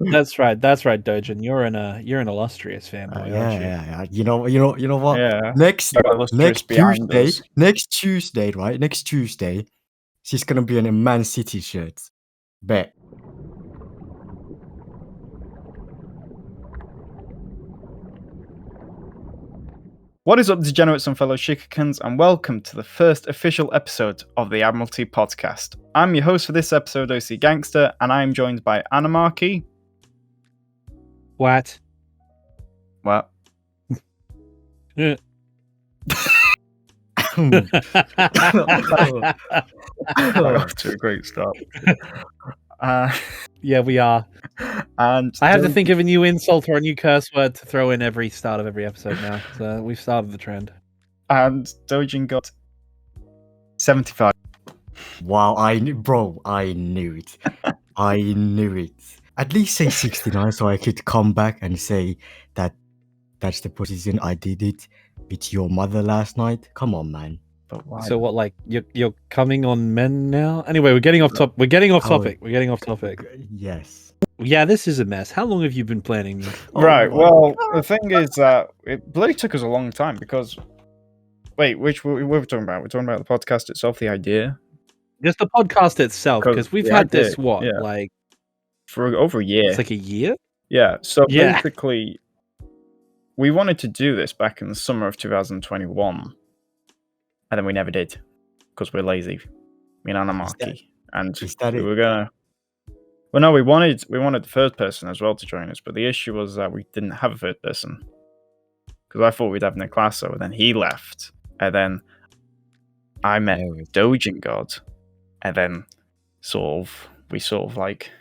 That's right, Doujin. You're an illustrious fanboy, aren't you? Yeah. You know what? Yeah. Next Got illustrious behind us. next Tuesday, right? Next Tuesday, she's gonna be in a Man City shirt. Bet. What is up, degenerates and fellow Shikikans, and welcome to the first official episode of the Admiralty podcast. I'm your host for this episode, OC Gangsta, and I am joined by Animarchy. What? What? Yeah. Off to a great start. Yeah, we are. And I have to think of a new insult or a new curse word to throw in every start of every episode now. So we've started the trend. And Doujin got 75. Wow, I knew it. I knew it. At least say 69 so I could come back and say that that's the position I did it with your mother last night. Come on, man. But why? So what? Like you're coming on men now? Anyway, we're getting off topic. We're getting off topic. Yes. Yeah, this is a mess. How long have you been planning this? Right. Well, the thing is that it bloody took us a long time because. Wait, which we were talking about? We're talking about the podcast itself, the idea. Just the podcast itself, because we've had this like for over a year. It's like a year. Yeah. So basically, we wanted to do this back in the summer of 2021, and then we never did because we're lazy. Me and Animarchy, and we were gonna. Well, no, we wanted the third person as well to join us, but the issue was that we didn't have a third person because I thought we'd have Niklaso, and then he left, and then I met Doujingod, and then we sort of like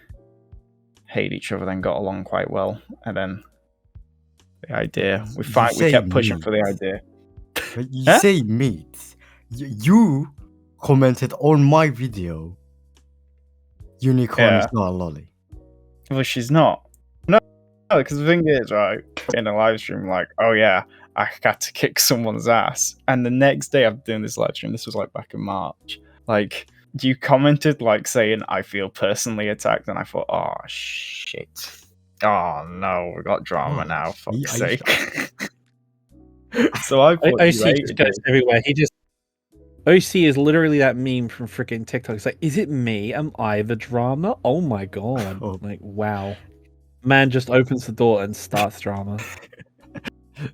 hate each other, then got along quite well, and then the idea we kept pushing for the idea. But you say meat. You commented on my video. Unicorn is not a lolly. Well, she's not. No, because the thing is, right, in a live stream, like, oh yeah, I got to kick someone's ass. And the next day I'm doing this live stream, this was like back in March, like, you commented like saying, I feel personally attacked, and I thought, oh shit. Oh no, we got drama now, for fuck's sake. So I thought OC just goes everywhere. OC is literally that meme from freaking TikTok. It's like, is it me? Am I the drama? Oh my god. Like, wow. Man just opens the door and starts drama.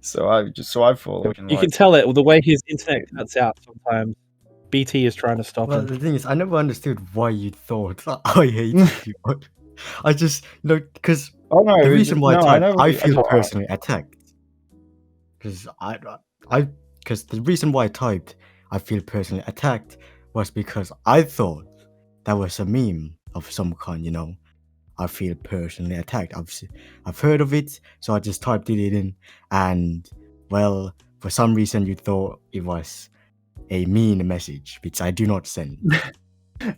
So I thought you can tell it the way his internet cuts out sometimes. BT is trying to stop him. The thing is, I never understood why you thought I hated you. I just, because the reason why I feel personally attacked. Because the reason why I typed I feel personally attacked was because I thought that was a meme of some kind, I feel personally attacked. I've heard of it, so I just typed it in, and well, for some reason you thought it was a mean message, which I do not send.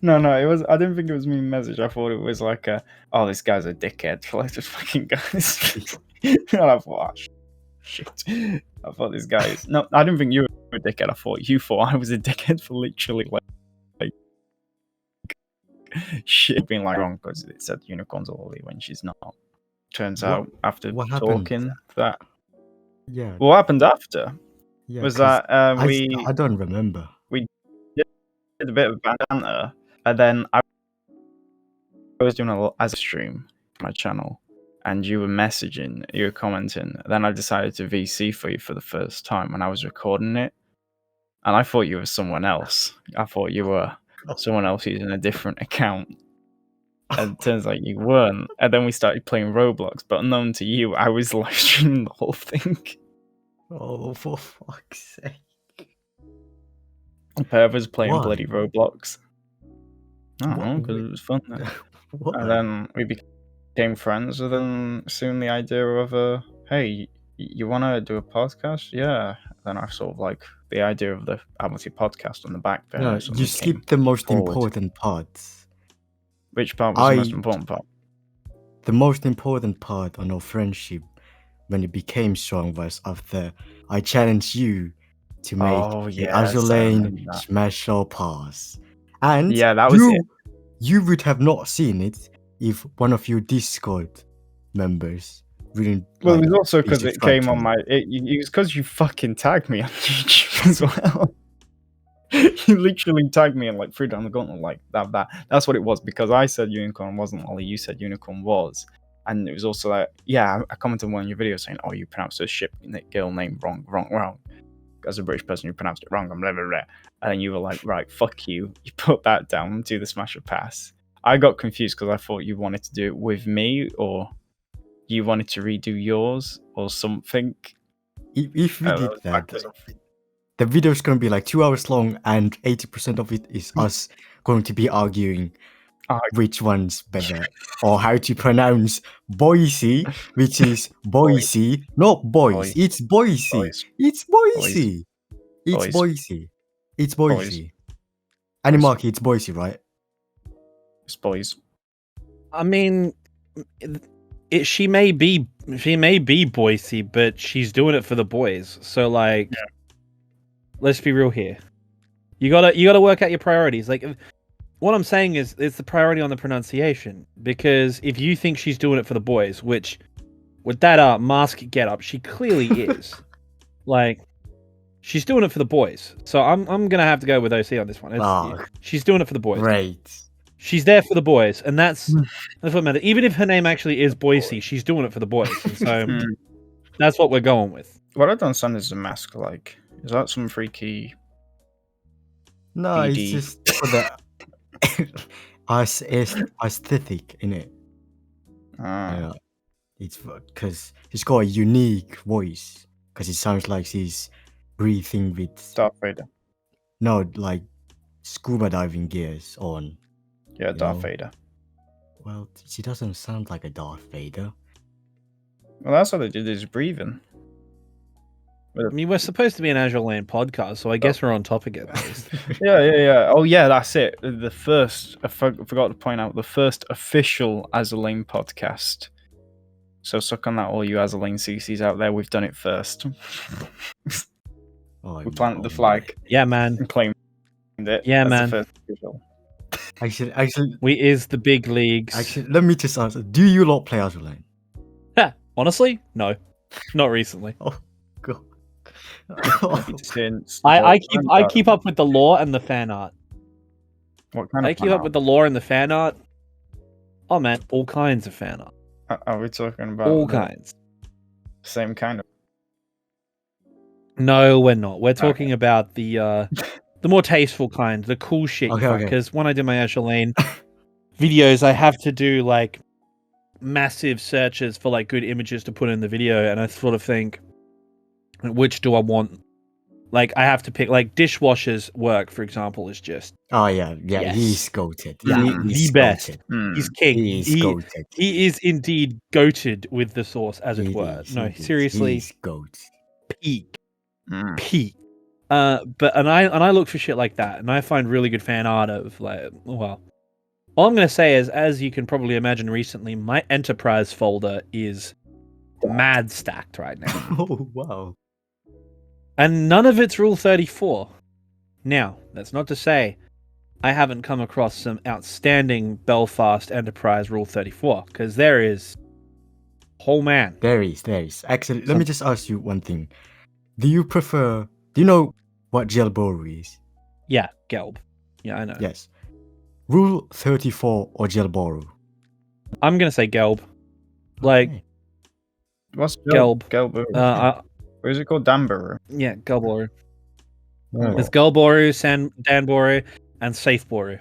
No, it was. I didn't think it was a mean message. I thought it was like oh, this guy's a dickhead for like just fucking guys. And I thought, oh, shit. I thought this guy is... No, I didn't think you were a dickhead. I thought I was a dickhead for literally like shit being like wrong because it said unicorns only when she's not. Turns out after talking that. Yeah. What happened after? Yeah, was that I don't remember. We did a bit of banter, and then I was doing a stream on my channel. And you were commenting. Then I decided to VC for you for the first time, and I was recording it. And I thought you were someone else. I thought you were someone else using a different account. And it turns out you weren't. And then we started playing Roblox. But unknown to you, I was live streaming the whole thing. Oh, for fuck's sake. The pair of us playing bloody Roblox. I don't know, because it was fun. And then we became friends, and then soon the idea of hey, you want to do a podcast? Yeah. Then I sort of like the idea of the Admiralty podcast on the back burner. No, you skipped the most important parts. Which part was the most important part? The most important part on our friendship when it became strong was after I challenged you to make the Azur Lane smash or pass. And yeah, that was it. You would have not seen it if one of your Discord members wouldn't. Well, like, it was also be because it subscribed came to on me. my. It was because you fucking tagged me on YouTube as well. You literally tagged me and like threw down the gauntlet like that's what it was, because I said unicorn wasn't Ollie, you said unicorn was. And it was also like, yeah, I commented on one of your videos saying, oh, you pronounced this ship girl name wrong. As a British person, you pronounced it wrong. I'm blah, blah, blah. And then you were like, right, fuck you. You put that down, do the smash or pass. I got confused because I thought you wanted to do it with me, or you wanted to redo yours or something. If we did that, the video is going to be like 2 hours long, and 80% of it is us going to be arguing which one's better, or how to pronounce Boise, which is Boise, not boys. It's Boise. It's Boise. It's Boise. It's Boise. Animarchy, it's Boise, right? It's boys. I mean, she may be Boise, but she's doing it for the boys. So like, let's be real here. You gotta work out your priorities. Like, what I'm saying is, it's the priority on the pronunciation. Because if you think she's doing it for the boys, which with that mask get up, she clearly is. Like, she's doing it for the boys. So I'm gonna have to go with OC on this one. She's doing it for the boys. Right. She's there for the boys, and that's what matters. Even if her name actually is Boise, she's doing it for the boys. And so that's what we're going with. What I don't understand is the mask like. Is that some freaky? No, BD? it's just for the aesthetic in it. It's because he's got a unique voice. Because it sounds like he's breathing with Darth Vader. No, like scuba diving gears on. Yeah, Darth Vader. Well, she doesn't sound like a Darth Vader. Well, that's what they did, is breathing. I mean, we're supposed to be an Azur Lane podcast, so I guess we're on topic at least. Yeah. Oh, yeah, that's it. The first, I forgot to point out, the first official Azur Lane podcast. So suck on that, all you Azur Lane CCs out there. We've done it first. We planted the flag. Yeah, man. And claimed it. Yeah, as man. The first official. Actually, we is the big leagues. Actually, let me just answer. Do you lot play Azur Lane? Honestly, no, not recently. Oh god. I keep up with the lore and the fan art. What kind of? I keep up with the lore and the fan art. Oh man, all kinds of fan art. Are we talking about all kinds? Same kind of. No, we're not. We're talking about the more tasteful kind, the cool shit. Because when I do my Azur Lane videos, I have to do like massive searches for like good images to put in the video, and I sort of think, which do I want? Like, I have to pick, like, dishwashers work, for example, is just yes. He's goated. He's the best. He's king. He's goated. He is indeed goated with the sauce, as it were. No, seriously, he's goat. Peak. But I look for shit like that, and I find really good fan art of, like, well, all I'm going to say is, as you can probably imagine recently, my Enterprise folder is mad stacked right now. Oh, wow. And none of it's Rule 34. Now, that's not to say I haven't come across some outstanding Belfast Enterprise Rule 34, because there is... Oh, man. There is. Actually, let me just ask you one thing. Do you know what Gerlburu is? Yeah, Gelb. Yeah, I know. Yes. Rule 34 or Gerlburu? I'm going to say Gelb. Like, what's Gelb? Gerlburu. What is it called? Danburu? Yeah, Gerlburu. There's Gerlburu, Danburu, and Safeboru.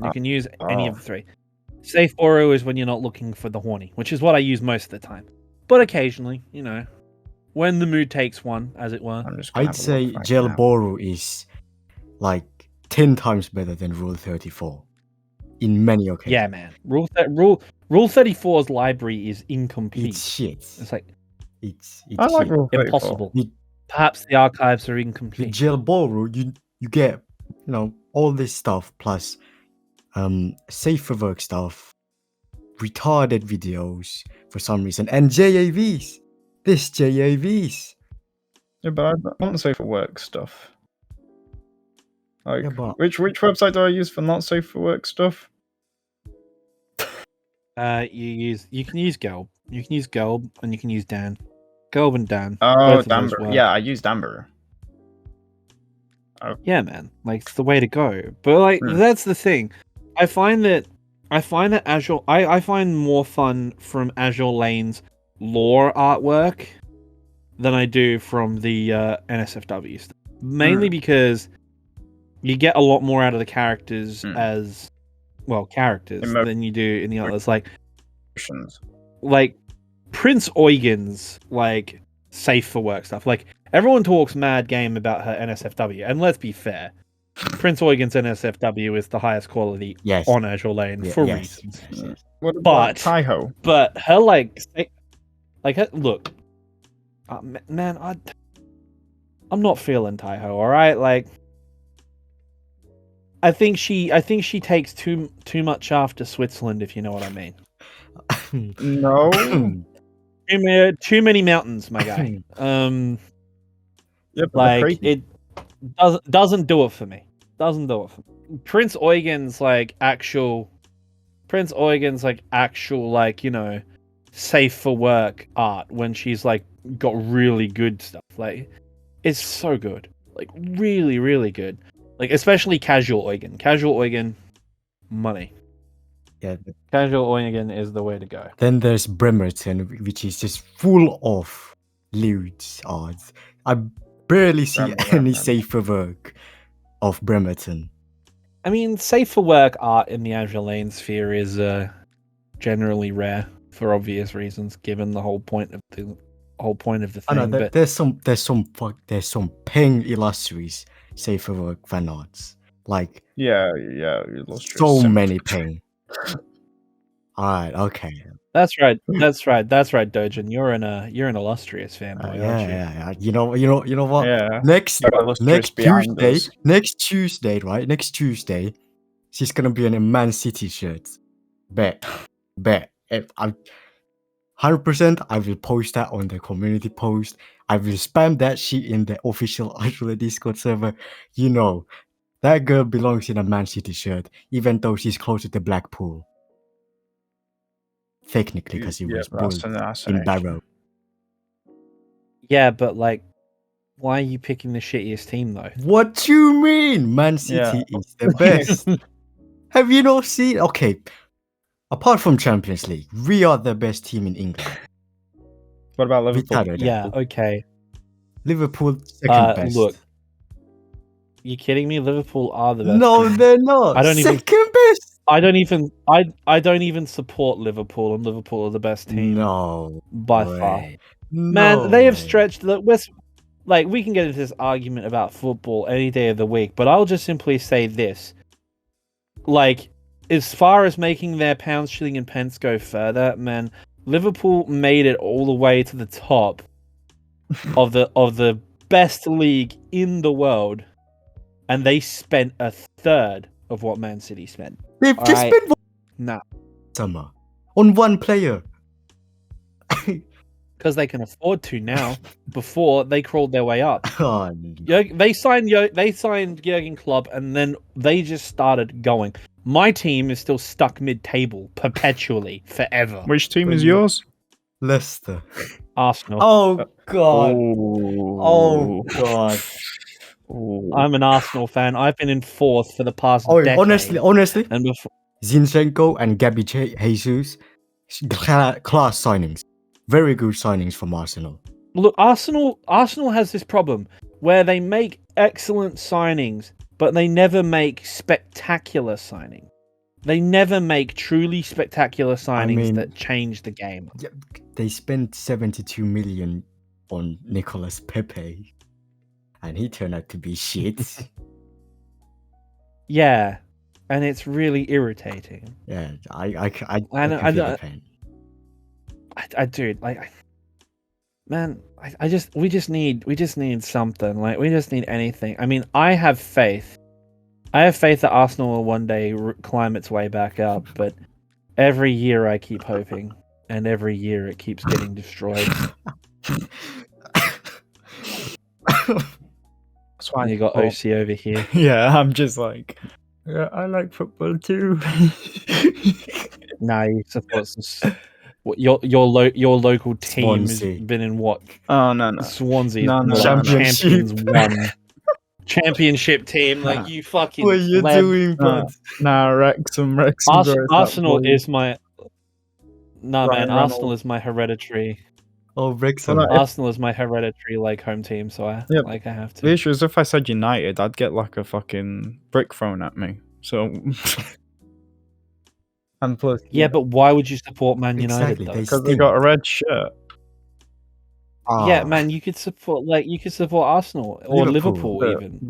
You can use any of the three. Safeboru is when you're not looking for the horny, which is what I use most of the time. But occasionally, you know, when the mood takes one, as it were. I'd say Gerlburu is like 10 times better than Rule 34 in many occasions. Yeah, man. Rule 34's library is incomplete. It's shit. It's like it's I like Rule 34. Impossible. Perhaps the archives are incomplete. Gerlburu, you get, you know, all this stuff plus safe for work stuff, retarded videos for some reason, and JAVs. This JAVs. Yeah, but I want the safe for work stuff. Like, which website do I use for not safe for work stuff? You can use Gelb. You can use Gelb and you can use Dan. Gelb and Dan. Oh, both of those Danbur. work. Yeah, I used Danbur. Oh. Yeah, man. Like, it's the way to go. But like, that's the thing. I find that Azur. I find more fun from Azur Lane's lore artwork than I do from the NSFW stuff. Mainly because you get a lot more out of the characters as characters than you do in the others. Like Prinz Eugen's like safe for work stuff. Like everyone talks mad game about her NSFW, and let's be fair, Prinz Eugen's NSFW is the highest quality on Azur Lane for reasons. Yes. What about Taiho? But her look, man, I'm not feeling Taiho. All right, like I think she takes too much after Switzerland, if you know what I mean. No. Too many mountains, my guy. Like it doesn't do it for me. Doesn't do it for me. Prinz Eugen's actual like, you know, safe for work art when she's like got really good stuff. Like it's so good. Like really, really good. Like especially casual Eugen. Casual Eugen, money. Yeah. Casual Eugen is the way to go. Then there's Bremerton, which is just full of loot arts. I barely see any safer work of Bremerton. I mean, safe for work art in the Azur Lane sphere is generally rare for obvious reasons, given the whole point of the thing. I know but there's some ping illustrious safe for work fan arts. Like so many ping. Alright, okay. That's right, Doujin. You're an illustrious fanboy, aren't you? Yeah. You know what? Yeah. Next Tuesday, right? Next Tuesday, she's gonna be in a Man City shirt. Bet. If I 100%, I will post that on the community post. I will spam that shit in the official Azur Discord server. You know, that girl belongs in a Man City shirt, even though she's closer to Blackpool. Technically, because he was bullied in Barrow. Yeah, but like, why are you picking the shittiest team though? What do you mean? Man City is the best. Have you not seen? Okay, apart from Champions League, we are the best team in England. What about Liverpool? Yeah, okay. Liverpool second best. Look, you kidding me? Liverpool are the best. No, they're not. Second best. I don't even support Liverpool, and Liverpool are the best team. No, by far. Man, they have stretched the West. Like, we can get into this argument about football any day of the week, but I'll just simply say this: like, as far as making their pounds, shilling, and pence go further, man, Liverpool made it all the way to the top of the best league in the world, and they spent a third of what Man City spent. They've just spent summer on one player. Because they can afford to now. Before they crawled their way up. Oh, they signed Jurgen Klopp, and then they just started going. My team is still stuck mid-table perpetually, forever. Which team is yours? Leicester. Arsenal. Oh god. Oh god. I'm an Arsenal fan. I've been in fourth for the past decade. Honestly, and before Zinchenko and Gabby Jesus, class signings. Very good signings from Arsenal. Look, Arsenal has this problem where they make excellent signings, but they never make spectacular signings. They never make truly spectacular signings that change the game. Yeah, they spent 72 million on Nicolas Pepe, and he turned out to be shit. Yeah, and it's really irritating. Yeah, I dude, like, man, we just need something. Like, we just need anything. I mean, I have faith that Arsenal will one day climb its way back up, but every year I keep hoping, and every year it keeps getting destroyed. That's why you got OC over here. Yeah, I'm just like, yeah, I like football too. Nah, he supports What your local team has Swansea. been in what? Oh no. Swansea. No, Champions won. Championship team, like you fucking. What are you doing, bud? Nah, Wrexham. Arsenal is my. Nah, man. Reynolds. Arsenal is my hereditary. Oh, Wrexham. Well, Arsenal is my hereditary like home team, so I have to. The issue is if I said United, I'd get like a fucking brick thrown at me. So. And plus, Yeah, but why would you support Man United? Exactly, because they got a red shirt. Yeah, man, you could support Arsenal or Liverpool even.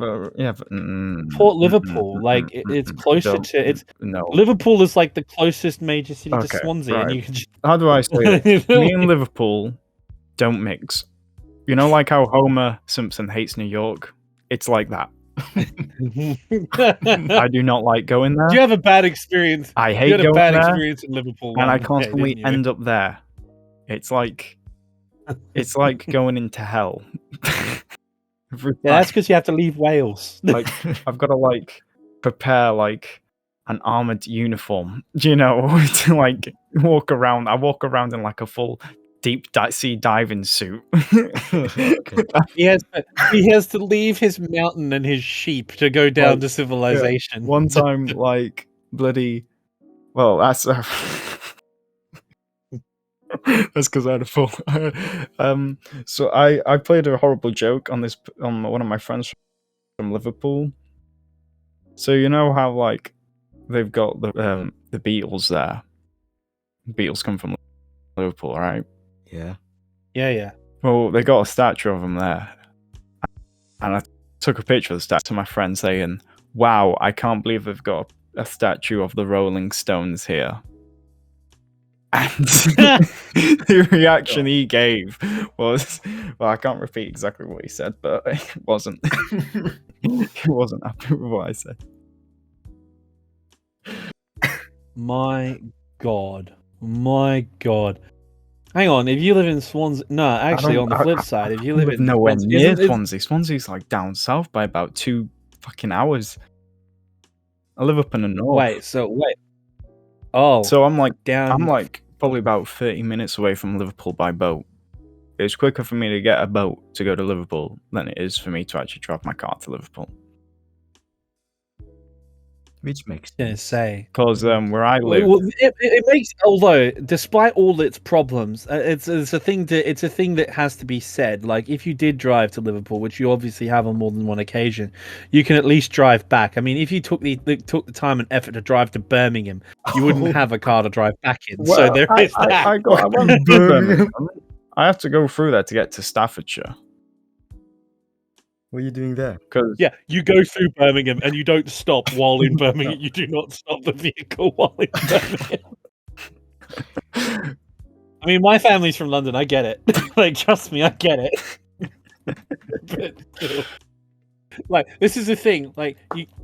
Support Liverpool, like it's closer to it's. No, Liverpool is like the closest major city to Swansea, right. and you can. How do I say it? Me and Liverpool don't mix. You know, like how Homer Simpson hates New York. It's like that. I do not like going there. You have a bad experience. I hate you had going a bad there, experience in Liverpool, and I constantly end up there. It's like going into hell. Yeah, that's because you have to leave Wales. Like I've got to like prepare like an armored uniform, you know, to like walk around. I walk around in like a full deep sea diving suit. He has to leave his mountain and his sheep to go down to civilization. Yeah. One time, like bloody, well, that's that's because I had a fall. So I played a horrible joke on one of my friends from Liverpool. So you know how like they've got the Beatles there. Beatles come from Liverpool, right? Yeah. Yeah. Well, they got a statue of them there, and I took a picture of the statue to my friend saying, "Wow, I can't believe they've got a statue of the Rolling Stones here." And the reaction he gave was, well, I can't repeat exactly what he said, but it wasn't. He wasn't happy with what I said. My God. Hang on, if you live in Swansea... No, actually, on the flip side, if you live in... nowhere near Swansea. Swansea's like down south by about 2 fucking hours. I live up in the north. Wait. Oh. So I'm like down... I'm like probably about 30 minutes away from Liverpool by boat. It's quicker for me to get a boat to go to Liverpool than it is for me to actually drive my car to Liverpool. Which makes sense. Because where I live, it makes. Although, despite all its problems, it's a thing that has to be said. Like, if you did drive to Liverpool, which you obviously have on more than one occasion, you can at least drive back. I mean, if you took the time and effort to drive to Birmingham, you wouldn't have a car to drive back in. Well, so there is that. I went to Birmingham. I have to go through there to get to Staffordshire. What are you doing there? Yeah, you go through Birmingham and you don't stop while in Birmingham. You do not stop the vehicle while in Birmingham. I mean, my family's from London. I get it. Like, trust me, I get it. But still, like, this is the thing. Like,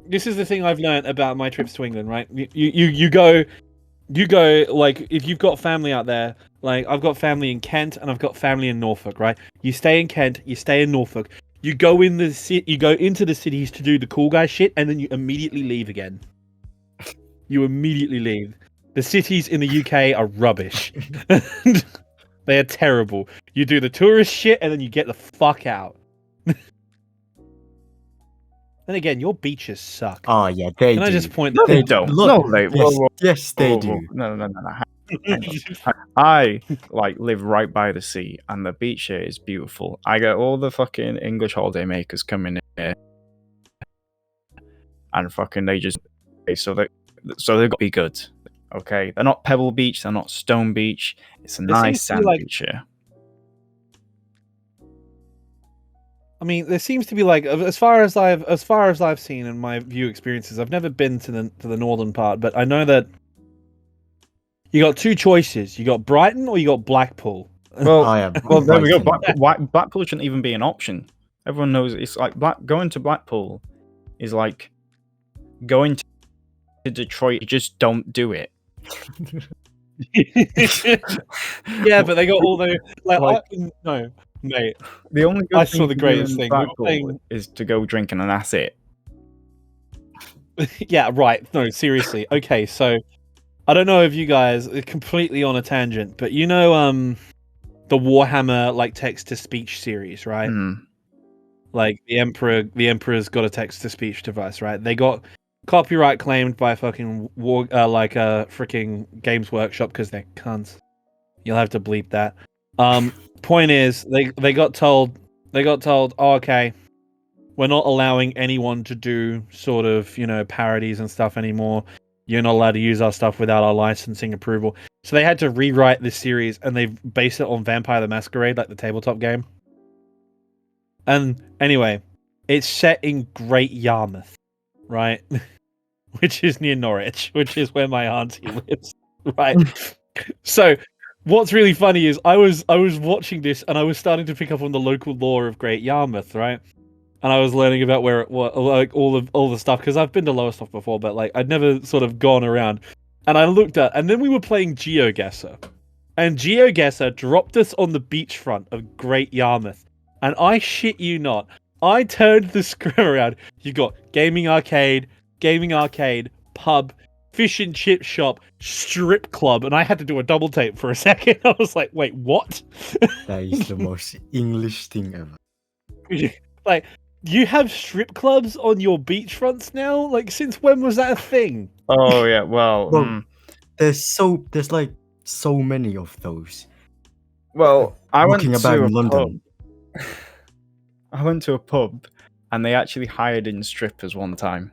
this is the thing I've learned about my trips to England. Right? You go. Like, if you've got family out there. Like, I've got family in Kent and I've got family in Norfolk. Right? You stay in Kent. You stay in Norfolk. You go into the cities to do the cool guy shit, and then you immediately leave again. You immediately leave. The cities in the UK are rubbish. They are terrible. You do the tourist shit, and then you get the fuck out. Then again, your beaches suck. Oh yeah, they do. Can I just point? No, they don't. Look, no, they. Yes, they do. No. I like live right by the sea, and the beach here is beautiful. I get all the fucking English holiday makers coming in here, and fucking they just so they've got to be good. Okay, they're not Pebble Beach, they're not Stone Beach. It's a nice sand beach here. I mean, there seems to be like, as far as I've seen in my view experiences, I've never been to the northern part, but I know that you got two choices. You got Brighton or you got Blackpool. Well, there we go. Blackpool shouldn't even be an option. Everyone knows it's like going to Blackpool is like going to Detroit. You just don't do it. Yeah, but they got all the no, mate. The only good I saw the greatest thing is to go drinking, and that's it. Yeah, right. No, seriously. Okay, so I don't know if you guys are completely on a tangent, but you know, the Warhammer like text to speech series, right? Like the Emperor's got a text to speech device, right? They got copyright claimed by fucking freaking Games Workshop because they're cunts. You'll have to bleep that. Point is, they got told, oh, okay, we're not allowing anyone to do sort of, you know, parodies and stuff anymore. You're not allowed to use our stuff without our licensing approval. So they had to rewrite this series, and they've based it on Vampire the Masquerade, like the tabletop game. And anyway, it's set in Great Yarmouth, right? Which is near Norwich, which is where my auntie lives, right? So what's really funny is I was watching this, and I was starting to pick up on the local lore of Great Yarmouth, right? And I was learning about where it was, like all the stuff, because I've been to Lowestoft before, but like I'd never sort of gone around. And I looked at, and then we were playing GeoGuessr, and GeoGuessr dropped us on the beachfront of Great Yarmouth. And I shit you not, I turned the screen around. You got gaming arcade, pub, fish and chip shop, strip club, and I had to do a double take for a second. I was like, wait, what? That is the most English thing ever. Like, you have strip clubs on your beachfronts now? Like, since when was that a thing? Oh yeah, well, there's like so many of those. Well, I went Talking to about a London. pub. I went to a pub, and they actually hired in strippers one time.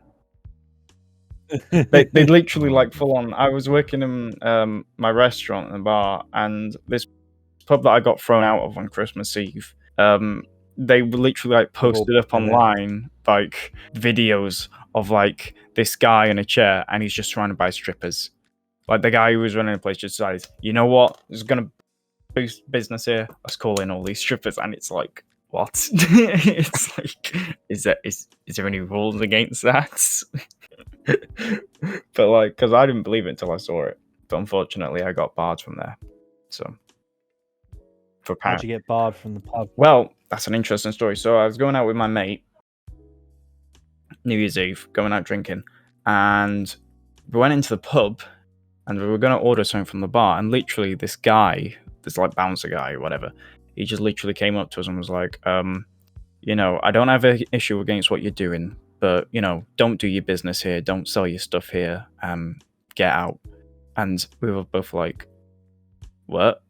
They literally like full on. I was working in my restaurant and bar, and this pub that I got thrown out of on Christmas Eve. They literally like posted up online like videos of like this guy in a chair, and he's just trying to buy strippers. Like the guy who was running the place just decided, you know what, this is gonna boost business here. Let's call in all these strippers, and it's like, what? It's like, is there any rules against that? But like, because I didn't believe it until I saw it. But unfortunately, I got barred from there. So, how'd you get barred from the pub? Well, that's an interesting story. So I was going out with my mate, New Year's Eve, going out drinking, and we went into the pub, and we were going to order something from the bar, and literally this guy, this like bouncer guy or whatever, he just literally came up to us and was like, you know, I don't have an issue against what you're doing, but, you know, don't do your business here, don't sell your stuff here, get out. And we were both like, what?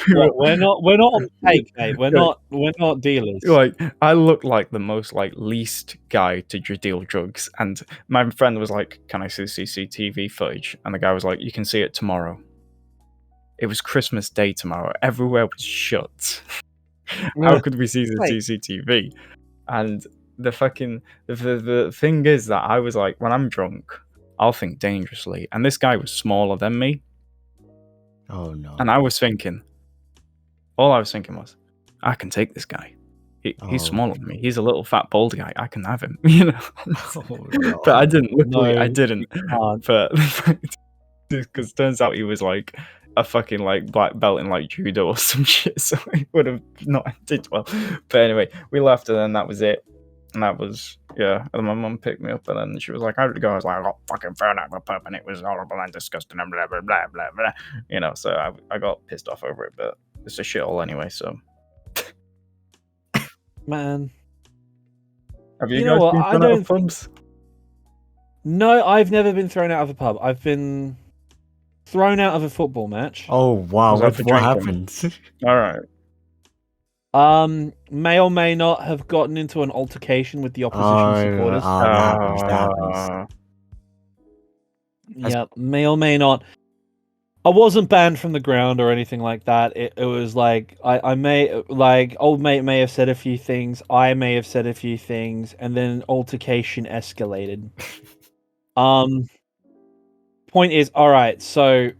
We're not on take, mate. We're not dealers. Like, I look like the most like least guy to deal drugs, and my friend was like, "Can I see the CCTV footage?" And the guy was like, "You can see it tomorrow." It was Christmas Day tomorrow. Everywhere was shut. How could we see the CCTV? And the fucking the thing is that I was like, when I'm drunk, I'll think dangerously, and this guy was smaller than me. Oh no! And I was thinking, all I was thinking was, I can take this guy. He's smaller than me. He's a little fat bald guy. I can have him, you know. No. But I didn't. Luckily, I didn't. But because turns out he was like a fucking like black belt in like judo or some shit, so it would have not ended well. But anyway, we left, and then that was it. And that was, yeah. And my mum picked me up, and then she was like, "How did it go?" I was like, "I got fucking thrown out of a pub, and it was horrible and disgusting, and blah blah blah blah blah." You know, so I got pissed off over it, but it's a shithole anyway. So, man, have you guys been thrown out of pubs? No, I've never been thrown out of a pub. I've been thrown out of a football match. Oh wow! What happened? All right. May or may not have gotten into an altercation with the opposition supporters. That happens. Yeah, may or may not. I wasn't banned from the ground or anything like that. It was like I may, like, old mate may have said a few things. I may have said a few things, and then altercation escalated. Point is, all right. So,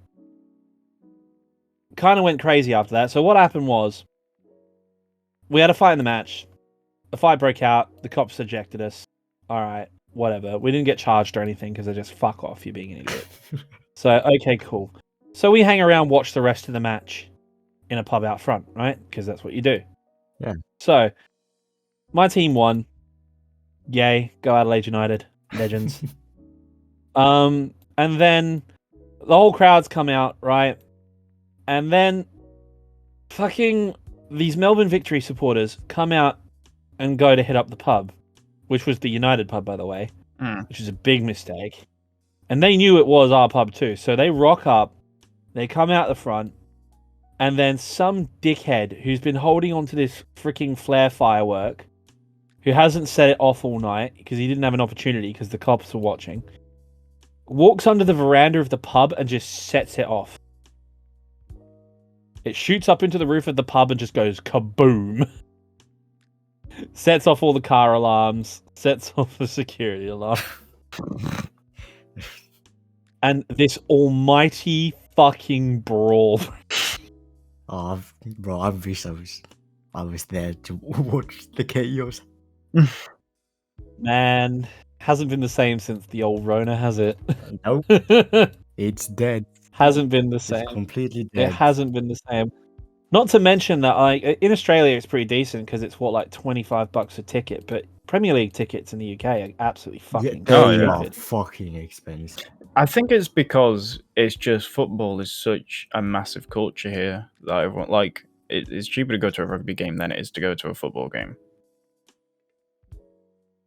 kind of went crazy after that. So what happened was, we had a fight in the match. The fight broke out. The cops ejected us. All right, whatever. We didn't get charged or anything because they just fuck off. You're being an idiot. So, okay, cool. So we hang around, watch the rest of the match in a pub out front, right? Because that's what you do. Yeah. So, my team won. Yay, go Adelaide United. Legends. And then the whole crowd's come out, right? And then fucking these Melbourne Victory supporters come out and go to hit up the pub, which was the United pub, by the way, which is a big mistake. And they knew it was our pub too. So they rock up, they come out the front, and then some dickhead who's been holding onto this freaking flare firework, who hasn't set it off all night because he didn't have an opportunity because the cops were watching, walks under the veranda of the pub and just sets it off. It shoots up into the roof of the pub and just goes kaboom. Sets off all the car alarms, sets off the security alarm. And this almighty fucking brawl. Oh, bro, I wish I was there to watch the chaos. Man, hasn't been the same since the old Rona, has it? Nope. It's dead. Hasn't been the same. It's completely dead. It hasn't been the same. Not to mention that, like, in Australia, it's pretty decent because it's like $25 a ticket. But Premier League tickets in the UK are absolutely fucking fucking expensive. I think it's because it's just football is such a massive culture here that everyone like. It's cheaper to go to a rugby game than it is to go to a football game.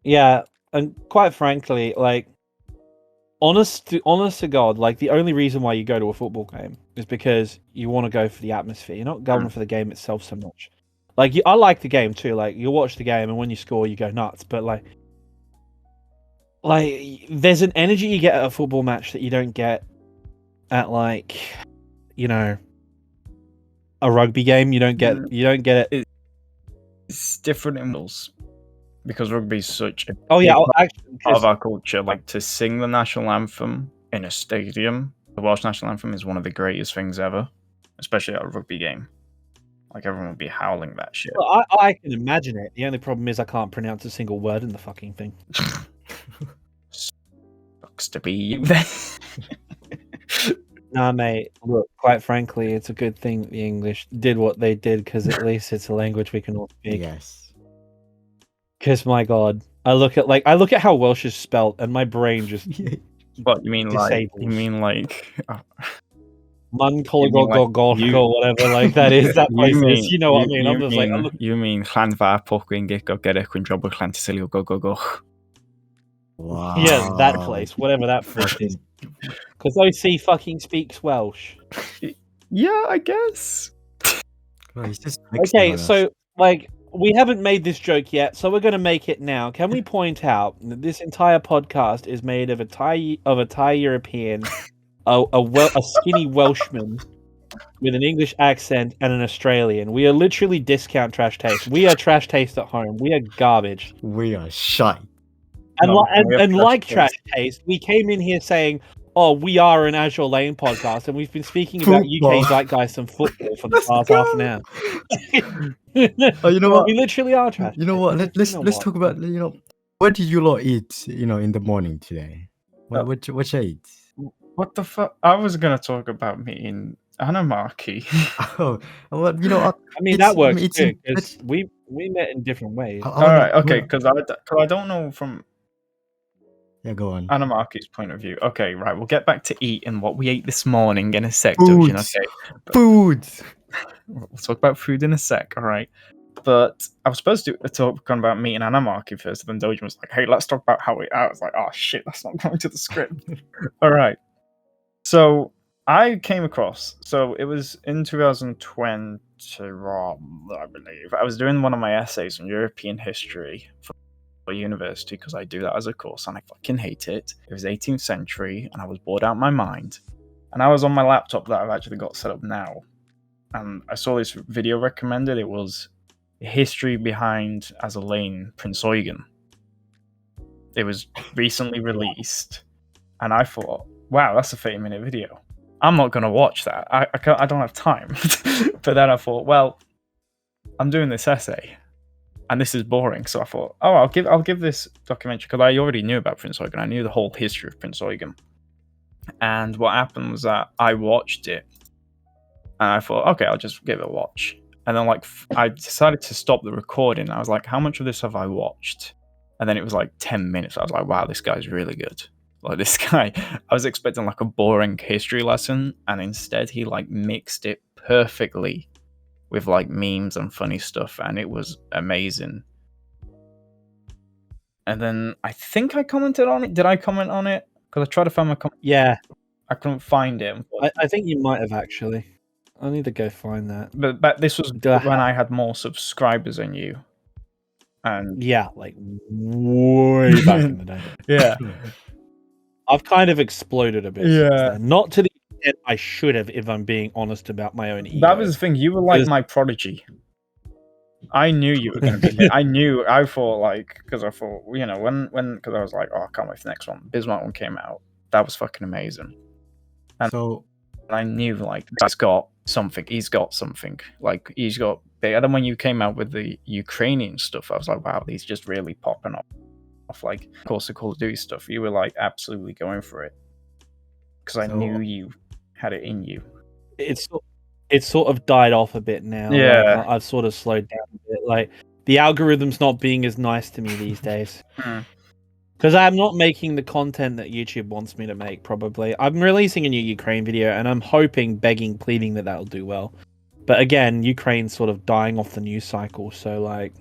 Yeah, and quite frankly, like, honest to God, like, the only reason why you go to a football game is because you want to go for the atmosphere. You're not going for the game itself so much. Like, I like the game too. Like, you watch the game, and when you score, you go nuts. But like, there's an energy you get at a football match that you don't get at, like, you know, a rugby game. You don't get it. It's different in Wales because rugby is such a part of our culture. Like, to sing the national anthem in a stadium, the Welsh national anthem is one of the greatest things ever, especially at a rugby game. Like, everyone would be howling that shit. Well, I can imagine it. The only problem is I can't pronounce a single word in the fucking thing. Sucks to be you then. Nah, mate. Look, quite frankly, it's a good thing that the English did what they did because at least it's a language we can all speak. Yes. Because my God, I look at how Welsh is spelt, and my brain just. What you mean, disables. like? You mean like? Mun Colagogogork or whatever, like that is that place is. You know what I mean? I'm just like, you mean Llanfa Pwcwyn go get a job with Llantysilio go. Wow. Yeah, that place, whatever that place is. Because OC fucking speaks Welsh. Yeah, I guess. Well, he's just okay, so like, we haven't made this joke yet, so we're going to make it now. Can we point out that this entire podcast is made of a Thai European, a skinny Welshman with an English accent, and an Australian? We are literally discount trash taste. We are trash taste at home. We are garbage. We are shy. And like trash taste, we came in here saying, "Oh, we are an Azur Lane podcast," and we've been speaking about UK zeitgeist and football for the past half an hour. Oh, you know what? We literally are trash. You know what? Let's talk about, you know, what did you lot eat, you know, in the morning today? What you ate? What the fuck? I was gonna talk about me in Animarchy. Oh, well, you know, I mean, that works too, because we met in different ways. All right, okay, because I don't know from. Yeah, go on. Animarchy's point of view. Okay, right. We'll get back to eat and what we ate this morning in a sec, Doujin. Okay. Food. We'll talk about food in a sec, all right? But I was supposed to talk about meat and Animarchy first, and then Doujin was like, "Hey, let's talk about how we ate." I was like, "Oh shit, that's not going to the script." All right. So I came across. So it was in 2020, I believe. I was doing one of my essays on European history for university because I do that as a course and I fucking hate it. It was 18th century and I was bored out of my mind. And I was on my laptop that I've actually got set up now. And I saw this video recommended. It was history behind Azur Lane, Prinz Eugen. It was recently released. And I thought, wow, that's a 30-minute video. I'm not going to watch that. I don't have time. But then I thought, well, I'm doing this essay. And this is boring, so I thought, oh, I'll give this documentary, because I already knew about Prinz Eugen. I knew the whole history of Prinz Eugen. And what happened was that I watched it, and I thought, okay, I'll just give it a watch. And then, like, I decided to stop the recording. I was like, how much of this have I watched? And then it was like 10 minutes. I was like, wow, this guy's really good. Like this guy, I was expecting like a boring history lesson, and instead he like mixed it perfectly with like memes and funny stuff, and it was amazing. And then I think I commented on it. Did I comment on it? Because I tried to find my comment. Yeah. I couldn't find it. I think you might have actually. I need to go find that. But this was when I had more subscribers than you. And yeah, like way back in the day. Yeah. I've kind of exploded a bit. Yeah. Not to the extent I should have, if I'm being honest about my own ego. That was the thing. You were like my prodigy. I knew you were going to be here. I thought like, because I thought, you know, because I was like, oh, I can't wait for the next one. Bismarck one came out. That was fucking amazing. And so I knew like, he's got something. Like, he's got big. And then when you came out with the Ukrainian stuff, I was like, wow, he's just really popping off. Like, of course, the Call of Duty stuff. You were like absolutely going for it. Because I knew you had it in you. It's sort of died off a bit now. Yeah. Like, I've sort of slowed down a bit. Like, the algorithm's not being as nice to me these days. Because I'm not making the content that YouTube wants me to make, probably. I'm releasing a new Ukraine video, and I'm hoping, begging, pleading that that'll do well. But again, Ukraine's sort of dying off the news cycle, so, like,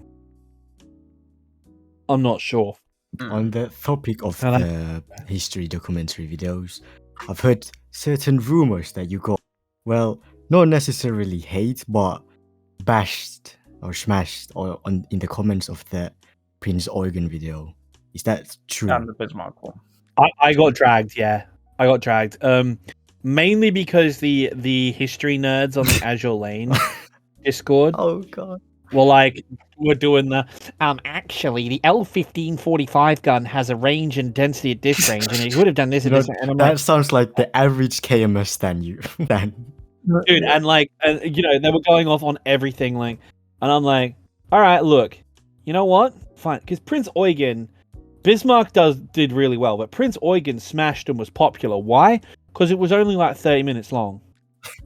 I'm not sure. On the topic of the history documentary videos, I've heard certain rumors that you got, well, not necessarily hate, but bashed or smashed or in the comments of the Prinz Eugen video. Is that true? And the Bismarck one. I got dragged, yeah. I got dragged. Mainly because the history nerds on the Azur Lane Discord. Oh god. Well, like, we're doing the actually the L1545 gun has a range and density at this range, and it would have done this and this. And that sounds like the average KMS Dan. Dude, and like, you know, they were going off on everything, like, and I'm like, all right, look, you know what? Fine, because Prinz Eugen, Bismarck did really well, but Prinz Eugen smashed and was popular. Why? Because it was only like 30 minutes long,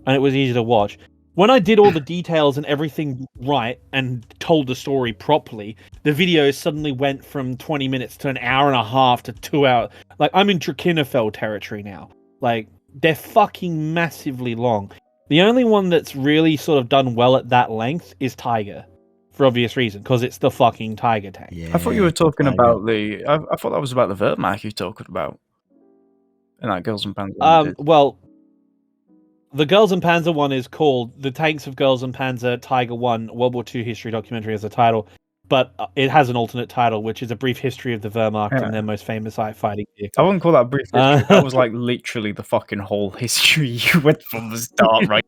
and it was easy to watch. When I did all the details and everything right and told the story properly, the video suddenly went from 20 minutes to an hour and a half to 2 hours. Like, I'm in Drakenfeld territory now. Like, they're fucking massively long. The only one that's really sort of done well at that length is Tiger, for obvious reason, because it's the fucking Tiger tank. Yeah, I thought you were talking about the... I thought that was about the Wehrmacht you're talking about. And that Girls and Panzer. Well... The Girls and Panzer one is called The Tanks of Girls and Panzer Tiger 1 World War II History Documentary as a title, but it has an alternate title, which is a brief history of the Wehrmacht and their most famous fighting vehicle. I wouldn't call that brief history. That was like literally the fucking whole history. You went from the start right